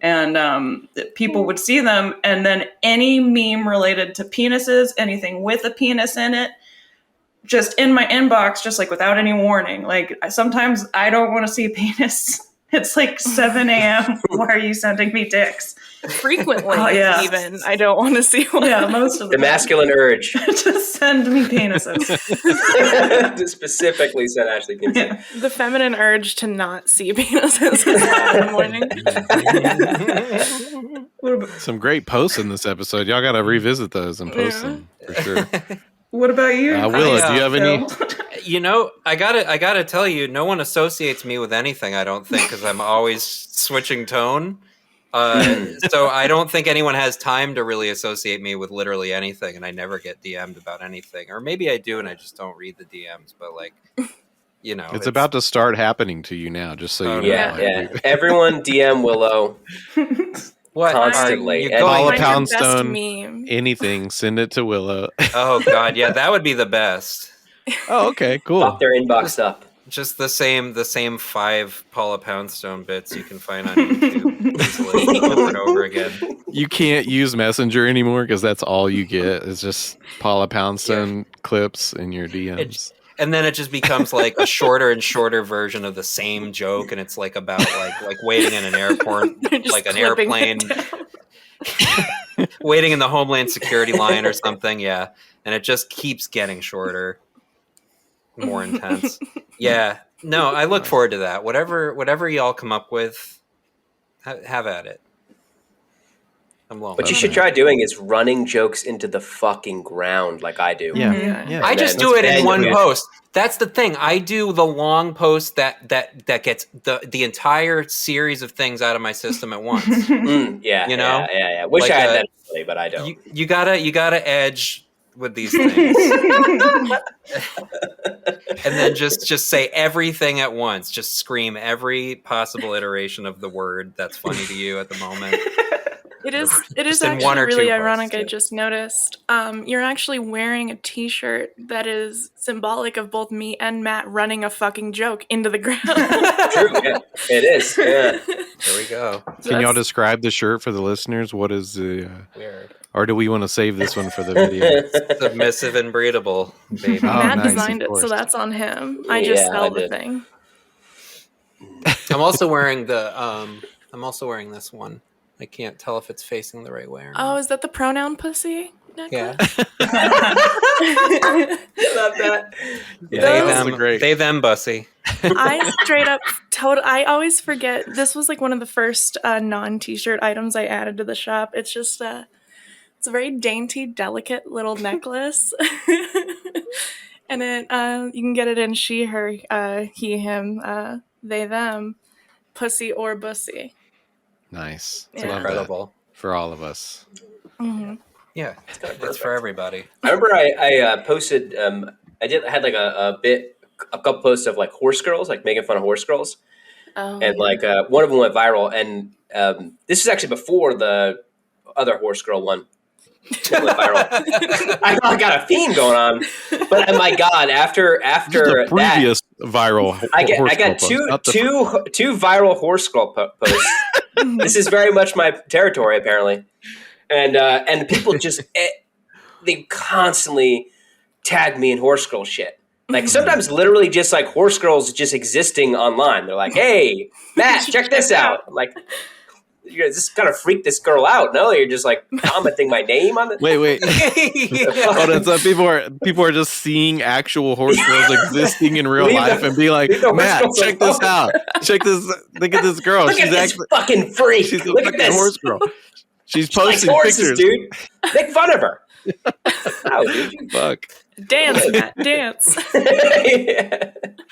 and people would see them, and then any meme related to penises, anything with a penis in it, just in my inbox, just like without any warning. Like sometimes I don't want to see a penis. It's like 7 a.m. Why are you sending me dicks? Frequently, yeah. even. I don't want to see one. Yeah, most of The the masculine urge. to send me penises. To specifically said Ashley penis. Yeah. The feminine urge to not see penises in the morning. Some great posts in this episode. Y'all got to revisit those and post them for sure. What about you? Willa, do you have any? You know, I gotta tell you, no one associates me with anything. I don't think, because I'm always switching tone. So I don't think anyone has time to really associate me with literally anything, and I never get DM'd about anything. Or maybe I do, and I just don't read the DMs. But like, you know, It's about to start happening to you now. Just so you know. Yeah. Everyone DM Willow. What Constantly. are you And going? Paula Find your best Poundstone, meme. anything, send it to Willow. Oh God, yeah, that would be the best. Oh, okay, cool. Pop their inbox up. Just the same 5 Paula Poundstone bits you can find on YouTube easily over and over again. You can't use Messenger anymore because that's all you get. It's just Paula Poundstone clips in your DMs. And then it just becomes like a shorter and shorter version of the same joke, and it's like about like waiting in an airport, Just like an clipping airplane, it down. waiting in the Homeland Security line or something. Yeah, and it just keeps getting shorter, more intense. Yeah, no, I look forward to that. Whatever y'all come up with, have at it. I'm lonely. What you should try doing is running jokes into the fucking ground like I do. Yeah. I just do it in one post. That's the thing. I do the long post that gets the entire series of things out of my system at once. Yeah, You know? yeah. Wish Like, I had that ability, but I don't. You gotta edge with these things, and then just say everything at once. Just scream every possible iteration of the word that's funny to you at the moment. It is Just in actually one or two really posts, ironic. I yeah. just noticed. You're actually wearing a T-shirt that is symbolic of both me and Matt running a fucking joke into the ground. True, yeah, it is. Yeah. There we go. Can y'all describe the shirt for the listeners? What is the... Weird. or do we want to save this one for the video? Submissive and breedable, baby. Oh, Matt nice, designed of it, so course. that's on him. I just Yeah, sell I the did. thing. I'm also wearing this one. I can't tell if it's facing the right way or Oh, not. is that the pronoun pussy Yeah. necklace? I love that. They, Those them, are great. they, them, bussy. I straight up I always forget. This was like one of the first non-t-shirt items I added to the shop. It's just it's a very dainty, delicate little necklace. And it you can get it in she, her, he, him, they, them, pussy or bussy. Nice. Yeah. Love that. Incredible. For all of us. Mm-hmm. Yeah, kinda it's perfect. for everybody. I remember I posted. I had like a couple posts of like horse girls, like making fun of horse girls, Oh, and like one of them went viral. And this is actually before the other horse girl one went viral. I got a theme going on, but oh my god! After The that, previous viral I horse got girl post, not the two viral horse girl posts. This is very much my territory, apparently, and people just they constantly tag me in horse girl shit. Like sometimes literally just like horse girls just existing online. They're like, "Hey, Matt, check this out." I'm like, you're just kind of freak this girl out. No, you're just like commenting my name on the. Wait. Hold on, so people are just seeing actual horse girls existing in real Leave life the- and be like, leave the horse Matt, girls check this alone." out. Check this. Look at this girl. Look She's at this actually fucking freak. she's a Look at fucking this horse girl. She's She likes posting horses, pictures. dude. Make fun of her. How, dude? Fuck. dance, Matt, dance.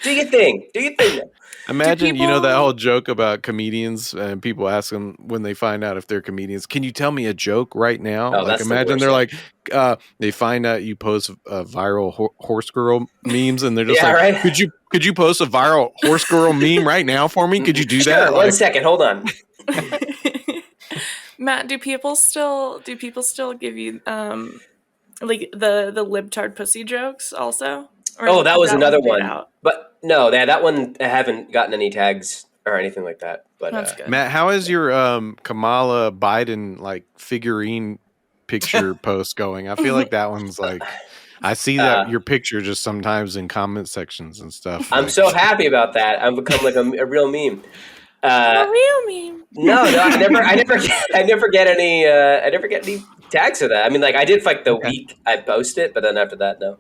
Do your thing. Do your thing. Imagine, you know, that people- whole joke about comedians and people ask them when they find out if they're comedians, can you tell me a joke right now? Oh, like, that's the imagine worst, they're like, they find out you post viral horse girl memes and they're just Yeah, like, right? could you post a viral horse girl meme right now for me? Could you do Sure, that? one Like, second. Hold on. Matt, do people still give you like the libtard pussy jokes also? Or Oh, is that was another fade one. out? But no, that one I haven't gotten any tags or anything like that. But That's good. Matt, how is your Kamala Biden like figurine picture post going? I feel like that one's like, I see that your picture just sometimes in comment sections and stuff. I'm like- so happy about that. I've become like a real meme. A real meme. No, I never get any tags for that. I mean, like I did for like the week I post it, but then after that, no.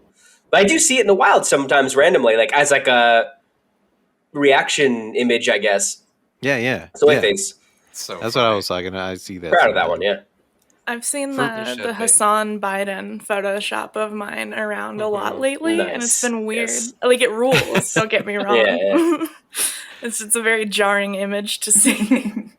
But I do see it in the wild sometimes randomly, like as like a reaction image, I guess. Yeah. Soy yeah. face. So That's what I was talking about. I see that. Proud of that one, yeah. I've seen You the should be. Hassan Biden Photoshop of mine around a lot lately, and it's Nice. been weird. Yes. Like it rules. Don't get me wrong. Yeah. It's a very jarring image to see.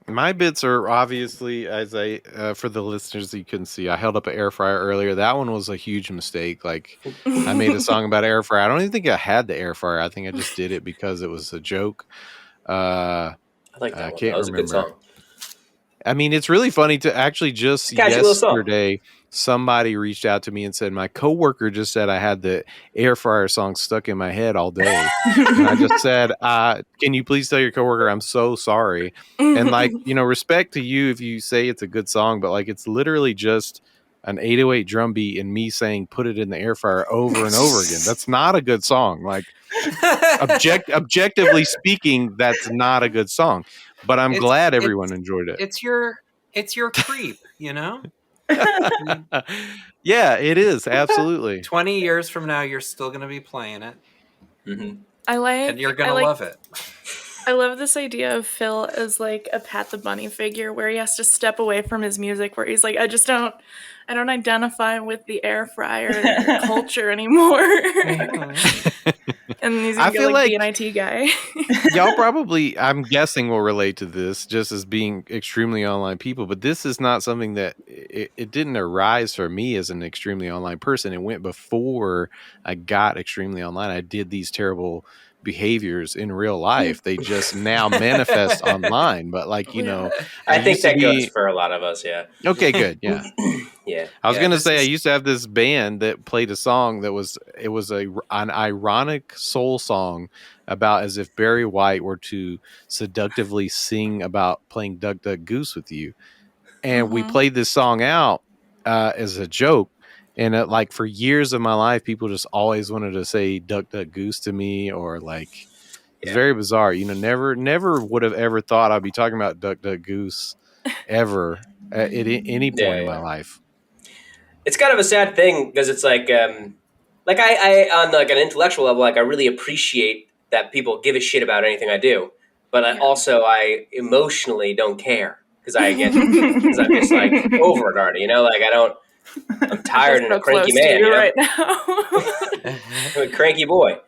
My bits are obviously, as I for the listeners you couldn't see, I held up an air fryer earlier. That one was a huge mistake. Like I made a song about air fryer. I don't even think I had the air fryer. I think I just did it because it was a joke. I like that I one. can't That was a good remember. song. I mean, it's really funny to actually just Catchy little song. yesterday, somebody reached out to me and said, my coworker just said I had the air fryer song stuck in my head all day. And I just said, can you please tell your coworker I'm so sorry? And like, you know, respect to you if you say it's a good song, but like it's literally just an 808 drum beat and me saying put it in the air fryer over and over again. That's not a good song. Like objectively speaking, that's not a good song. But I'm glad everyone enjoyed it. It's your creep, you know? Yeah, it is. Absolutely. 20 years from now, you're still going to be playing it, Mm-hmm. and you're going to love it. I love this idea of Phil as like a Pat the Bunny figure where he has to step away from his music, where he's like, I don't identify with the air fryer culture anymore. And he's I gonna feel go like like- the NIT guy. Y'all probably, I'm guessing, will relate to this just as being extremely online people, but this is not something that it didn't arise for me as an extremely online person. It went before I got extremely online. I did these terrible behaviors in real life. They just now manifest online. But like, you know, I think used to that goes be- for a lot of us. Yeah. Okay, good. Yeah. Yeah. I was Yeah, gonna this say I is- used to have this band that played a song that was an ironic soul song about as if Barry White were to seductively sing about playing Duck Duck Goose with you, and we Mhm. played this song out as a joke. And like for years of my life, people just always wanted to say Duck Duck Goose to me, or like it's Yeah. very bizarre. You know, never would have ever thought I'd be talking about Duck Duck Goose ever at any point in my Yeah. life. It's kind of a sad thing because it's like I on like an intellectual level, like I really appreciate that people give a shit about anything I do, but I emotionally don't care because I'm just like over it already, you know, like I'm tired and so a cranky close to man, you you know? right now. I'm a cranky boy.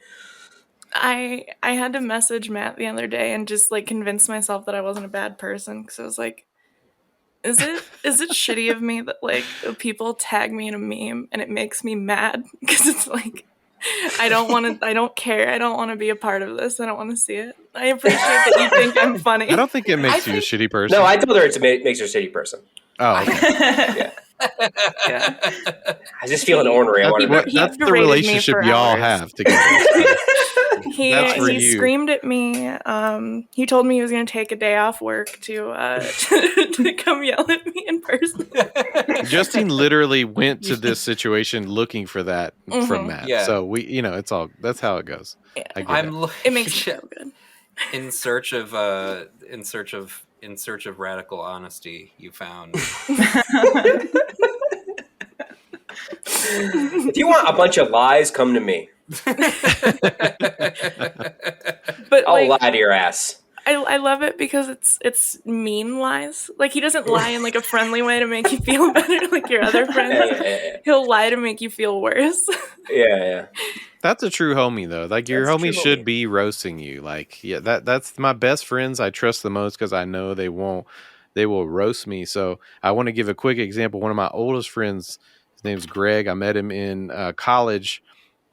I had to message Matt the other day and just like convince myself that I wasn't a bad person because I was like, is it shitty of me that like people tag me in a meme and it makes me mad because it's like I don't care, I don't want to be a part of this, I don't want to see it. I appreciate that you think I'm funny. I don't think it makes I you a shitty person. No, I told her it makes her a shitty person. Oh, okay. Yeah. I just feel an ornery. I want to. He That's the berated me relationship for y'all hours. have together. He That's for you. screamed at me. He told me he was going to take a day off work to to come yell at me in person. Justine literally went to this situation looking for that from Mhm. Matt. Yeah. So that's how it goes. Yeah. I get I'm it. lo- It makes me feel good. in search of radical honesty. You found If you want a bunch of lies, come to me. But I'll like, lie to your ass. I love it because it's mean lies. Like he doesn't lie in like a friendly way to make you feel better, like your other friends. Yeah. He'll lie to make you feel worse. Yeah. That's a true homie though. Like your That's a homie true should homie. be roasting you. Like that's my best friends I trust the most because I know they will roast me. So I want to give a quick example. One of my oldest friends, his name's Greg. I met him in college.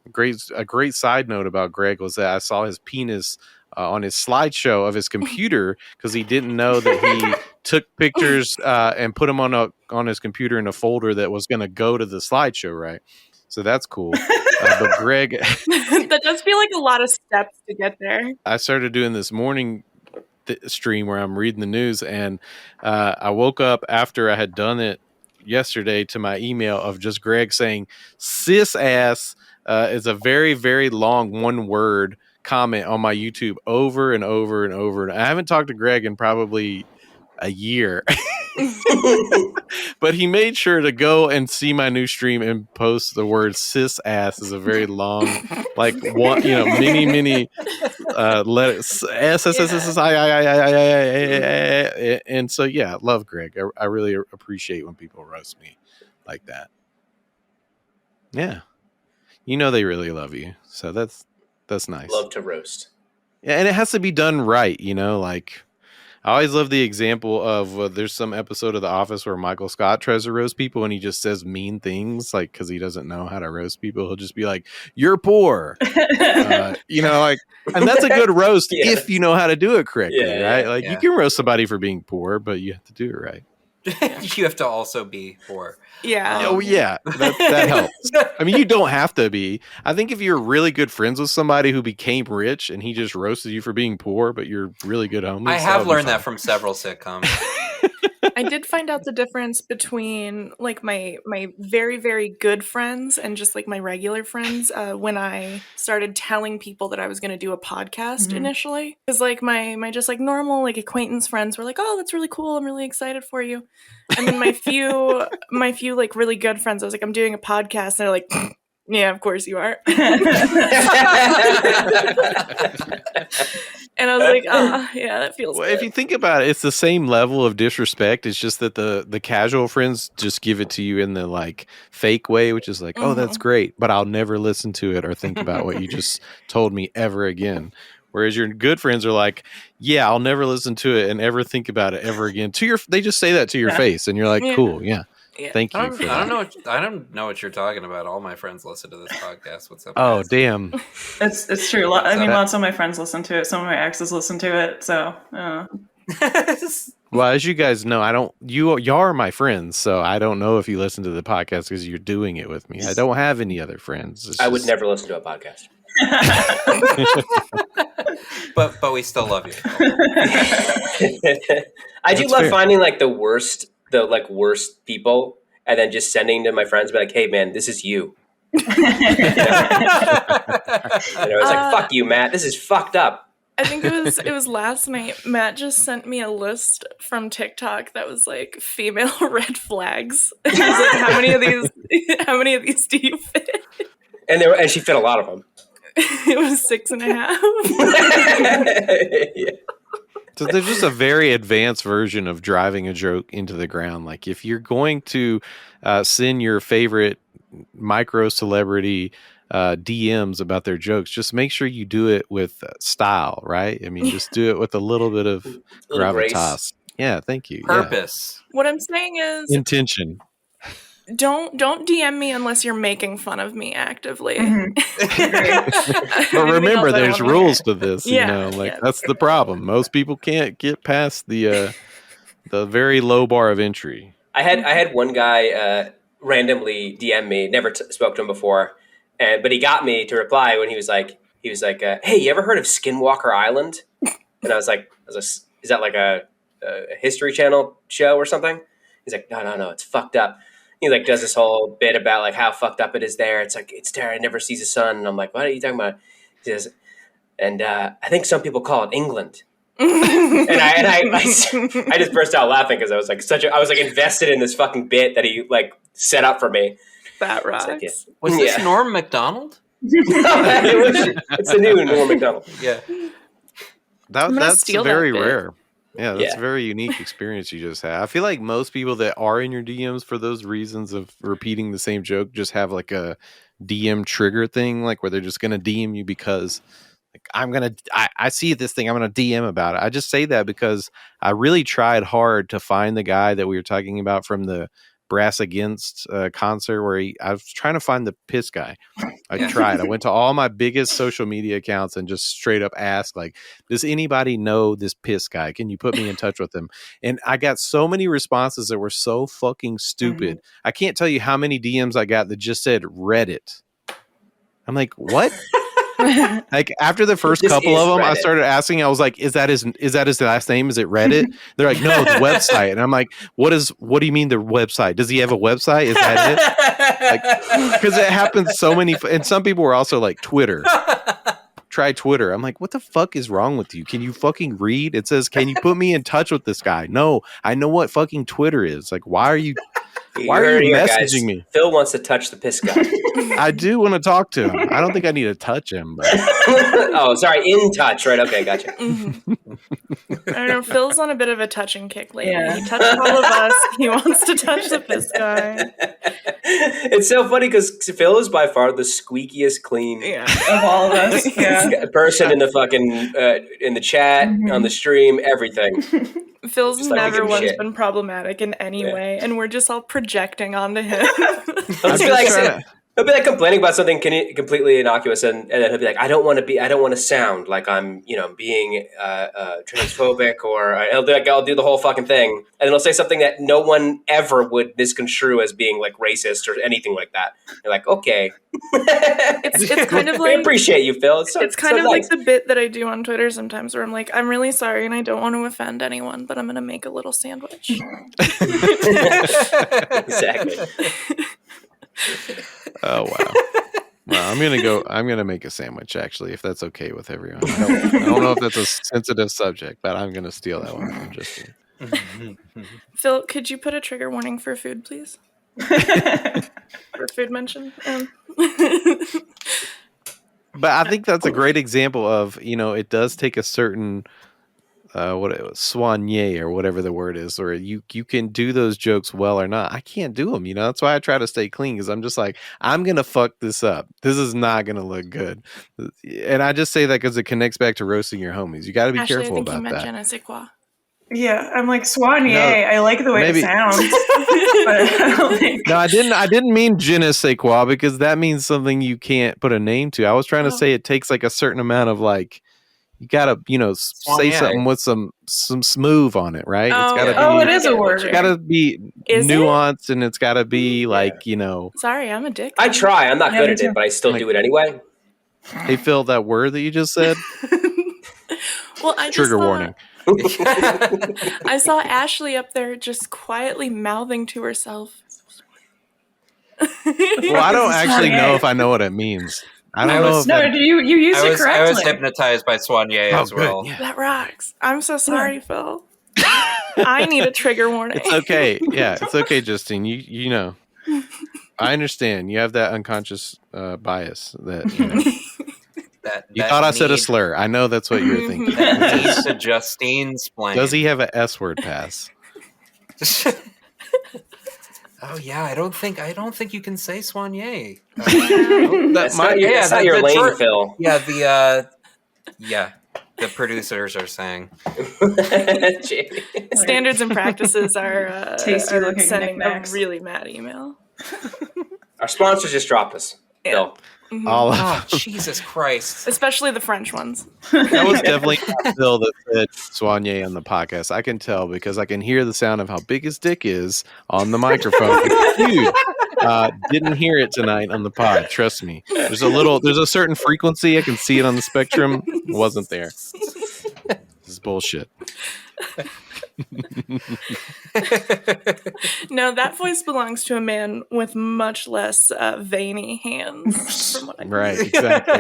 A great side note about Greg was that I saw his penis on his slideshow of his computer because he didn't know that he took pictures and put them on his computer in a folder that was going to go to the slideshow, right? So that's cool. But Greg, That does feel like a lot of steps to get there. I started doing this morning stream where I'm reading the news, and I woke up after I had done it yesterday to my email of just Greg saying "cis ass" is a very, very long one word comment on my YouTube over and over and over. And I haven't talked to Greg in probably a year. But he made sure to go and see my new stream and post the word "cis ass" is a very long, like one, many letters, S, and so yeah, love Greg. I really appreciate when people roast me like that. Yeah, they really love you, so that's nice. Love to roast. Yeah, and it has to be done right, like. I always love the example of there's some episode of The Office where Michael Scott tries to roast people and he just says mean things, like because he doesn't know how to roast people. He'll just be like, "You're poor," and that's a good roast if you know how to do it correctly, right? Like you can roast somebody for being poor, but you have to do it right. You have to also be poor. Yeah. Oh yeah, that helps. I mean, you don't have to be. I think if you're really good friends with somebody who became rich and he just roasted you for being poor, but you're really good homies. I have learned that from several sitcoms. I did find out the difference between like my very, very good friends and just like my regular friends when I started telling people that I was going to do a podcast initially. Because like my just like normal like acquaintance friends were like, "Oh, that's really cool. I'm really excited for you." And then my few like really good friends, I was like, "I'm doing a podcast." And they're like, Yeah, of course you are. And I was like, yeah, that feels Well, good. if you think about it, it's the same level of disrespect. It's just that the casual friends just give it to you in the like fake way, which is like, oh, that's great, but I'll never listen to it or think about what you just told me ever again. Whereas your good friends are like, yeah, I'll never listen to it and ever think about it ever again. They just say that to your face, and you're like, Yeah. cool, yeah. Yeah. Thank you for that. I don't know what you're talking about. All my friends listen to this podcast. What's up? Oh, guys? damn. It's true. I mean, lots of my friends listen to it. Some of my exes listen to it. So, Well, as you guys know, y'all are my friends, so I don't know if you listen to the podcast because you're doing it with me. I don't have any other friends. I would never listen to a podcast. but we still love you. I do That's love fair. finding like the worst people and then just sending to my friends, be like, hey man, this is you. It's like, fuck you, Matt. This is fucked up. I think it was last night. Matt just sent me a list from TikTok that was like female red flags. He was like, how many of these do you fit? And she fit a lot of them. It was 6.5. Yeah. So there's just a very advanced version of driving a joke into the ground. Like if you're going to send your favorite micro celebrity DMs about their jokes, just make sure you do it with style, right? I mean, just do it with a little bit of Little grace. gravitas. Yeah, thank you. Purpose. What I'm saying is, Yeah. Intention. don't DM me unless you're making fun of me actively. But remember, there's rules to this. Yeah, that's the problem. Most people can't get past the very low bar of entry. I had one guy randomly DM me, never spoke to him before, but he got me to reply when he was like, hey, you ever heard of Skinwalker Island? And I was like, is that like a History Channel show or something? He's like, no, it's fucked up. He like does this whole bit about like how fucked up it is there. It's like, it's there, it never sees the sun. And I'm like, what are you talking about? He says, and I think some people call it England. and I just burst out laughing because I was like I was like invested in this fucking bit that he like set up for me. That rocks. Like, Was this Norm Macdonald? It's the new Norm Macdonald. Yeah. That's steal very that bit. rare. Yeah, that's Yeah. a very unique experience you just had. I feel like most people that are in your DMs for those reasons of repeating the same joke just have like a DM trigger thing, like where they're just gonna DM you because like I see this thing, I'm gonna DM about it. I just say that because I really tried hard to find the guy that we were talking about from the Brass Against concert where I was trying to find the piss guy. I tried. I went to all my biggest social media accounts and just straight up asked, like, does anybody know this piss guy? Can you put me in touch with him? And I got so many responses that were so fucking stupid. I can't tell you how many DMs I got that just said Reddit. I'm like, what? Like after the first This couple is of them, I Reddit. started asking. I was like, "Is that his last name? Is it Reddit?" They're like, "No, the website." And I'm like, "What do you mean the website? Does he have a website? Is that it?" Because it happens so many. And some people were also like, "Twitter." Try Twitter. I'm like, what the fuck is wrong with you? Can you fucking read? It says, "Can you put me in touch with this guy?" No, I know what fucking Twitter is. Like, why are you messaging me? Phil wants to touch the piss guy. I do want to talk to him. I don't think I need to touch him, but Oh, sorry, in touch, right? Okay, gotcha. I don't know. Phil's on a bit of a touching kick lately. Yeah. He touched all of us. He wants to touch the piss guy. It's so funny because Phil is by far the squeakiest clean Yeah. of all of us, yeah. person in the fucking in the chat, on the stream, everything. Phil's Just like we never give a once shit. been problematic in any Yeah. way, and we're just all projecting onto him. He'll be like complaining about something completely innocuous, and then he'll be like, I don't want to sound like I'm, being transphobic, or I'll do the whole fucking thing, and then he'll say something that no one ever would misconstrue as being like racist or anything like that. You're like, okay, It's kind of we like appreciate you, Phil. it's kind of like the bit that I do on Twitter sometimes, where I'm like, I'm really sorry, and I don't want to offend anyone, but I'm gonna make a little sandwich. Exactly. oh wow. Well, I'm gonna make a sandwich actually, if that's okay with everyone. I don't know if that's a sensitive subject, but I'm gonna steal that one from Justin. Phil, could you put a trigger warning for food, please? For food mention. But I think that's a great example of, it does take a certain soigné or whatever the word is, or you can do those jokes well or not. I can't do them, that's why I try to stay clean, because I'm just like, I'm gonna fuck this up, this is not gonna look good. And I just say that because it connects back to roasting your homies. You got to be Ashley, careful I think about you meant that. je ne sais quoi. Yeah, I'm like soigné. No, I like the way maybe- it sounds. But I don't think... No, I didn't mean je ne sais quoi, because that means something you can't put a name to. I was trying to say it takes like a certain amount of like, you gotta, say something with some smooth on it, right? It's gotta be. it is a word. It's gotta be nuanced, and it's gotta be like, Sorry, I'm a dick. I try. I'm not good at too. it, but I still do it anyway. Hey, Phil, that word that you just said. Well, I Trigger warning. I saw Ashley up there just quietly mouthing to herself. Well, I don't actually know if I know what it means. I don't know if No, you used it correctly. I was hypnotized by soigné as well. Good, yeah. That rocks. I'm so sorry, Phil. I need a trigger warning. It's okay. Yeah, it's okay, Justine. You know. I understand. You have that unconscious bias that you thought I said a slur. I know that's what you were thinking. That needs to Justine's plane. Does he have an S-word pass? Oh yeah, I don't think you can say soigné. That's not your lane, Phil. Yeah, the producers are saying. Standards and practices are Tasty-looking sending knickknacks. a really mad email. Our sponsors just dropped us. Phil. All of Oh, Jesus Christ. Especially the French ones. That was definitely not Phil that said soigné on the podcast. I can tell because I can hear the sound of how big his dick is on the microphone. It's huge. Didn't hear it tonight on the pod. Trust me. There's a certain frequency. I can see it on the spectrum. It wasn't there. This is bullshit. No, that voice belongs to a man with much less veiny hands. From what I can Right, exactly.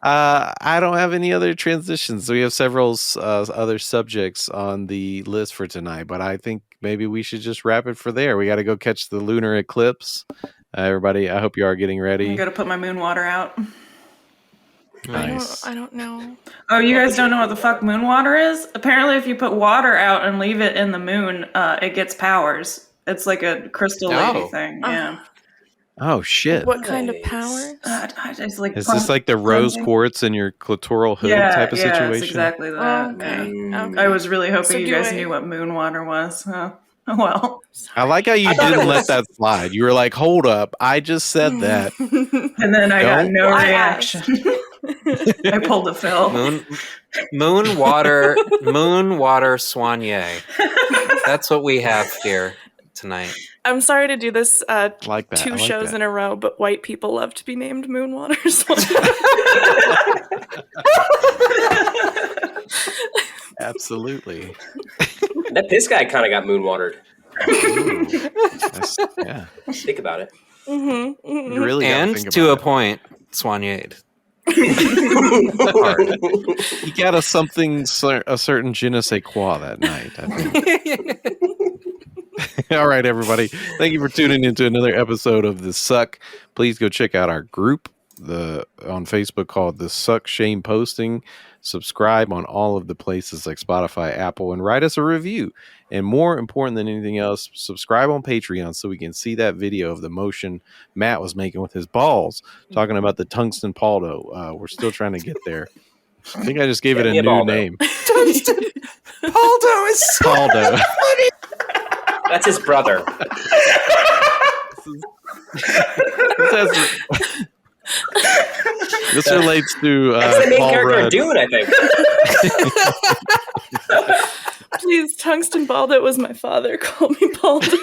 I don't have any other transitions. We have several other subjects on the list for tonight, but I think maybe we should just wrap it for there. We got to go catch the lunar eclipse. Everybody, I hope you are getting ready. I gotta put my moon water out. Nice. I don't know. Oh, you guys don't know what the fuck moon water is? Apparently, if you put water out and leave it in the moon, it gets powers. It's like a crystal lady thing. Yeah. Oh shit! What kind of power? It's like Is this like the rose quartz in your clitoral hood type of situation? Yeah, it's exactly that. Okay. Yeah. Okay. I was really hoping So you do guys I- knew what moon water was. Well, I like how you didn't let that slide. You were like, "Hold up, I just said that." and then I got no I reaction. I pulled a Phil. Moon water soigné. That's what we have here tonight. I'm sorry to do this Like that. two I like shows that. in a row, but white people love to be named Moonwaters. Absolutely. That piss guy kind of got moon watered. Yeah. Think about it. You really gotta And think to about a it. point, soigné. He got a certain je ne sais quoi that night, I think. All right, everybody. Thank you for tuning into another episode of The Succ. Please go check out our group on Facebook called The Succ Shameposting. Subscribe on all of the places like Spotify, Apple, and write us a review. And more important than anything else, subscribe on Patreon so we can see that video of the motion Matt was making with his balls, talking about the tungsten Paldo. We're still trying to get there. I think I just gave it a me a new Baldo. name. Tungsten Paldo is so Paldo. That's his brother. This relates to That's the main Paul character in Rudd. Dune, I think. Please, Tungsten Baldo was my father. Call me Baldo.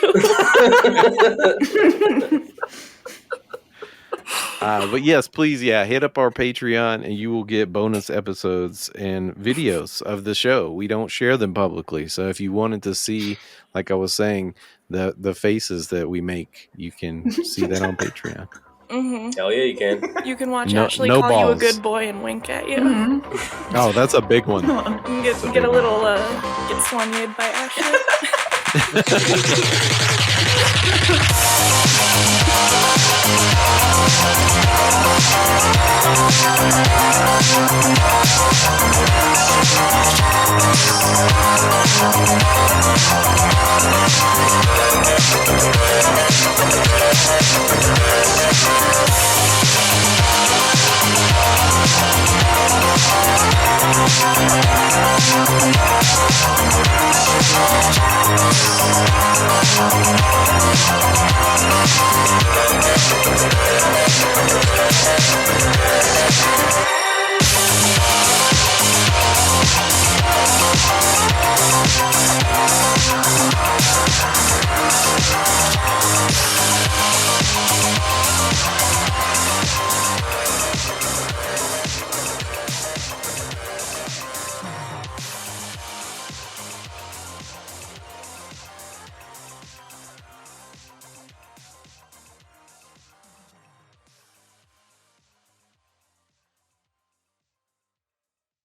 But yes, please, hit up our Patreon and you will get bonus episodes and videos of the show. We don't share them publicly. So if you wanted to see, like I was saying, the faces that we make, you can see that on Patreon. Mm-hmm. Hell yeah, you can. You can watch No- Ashley no call you a balls. good boy and wink at you. Mhm. Oh, that's a big one. You can get a little get soigné by Ashley.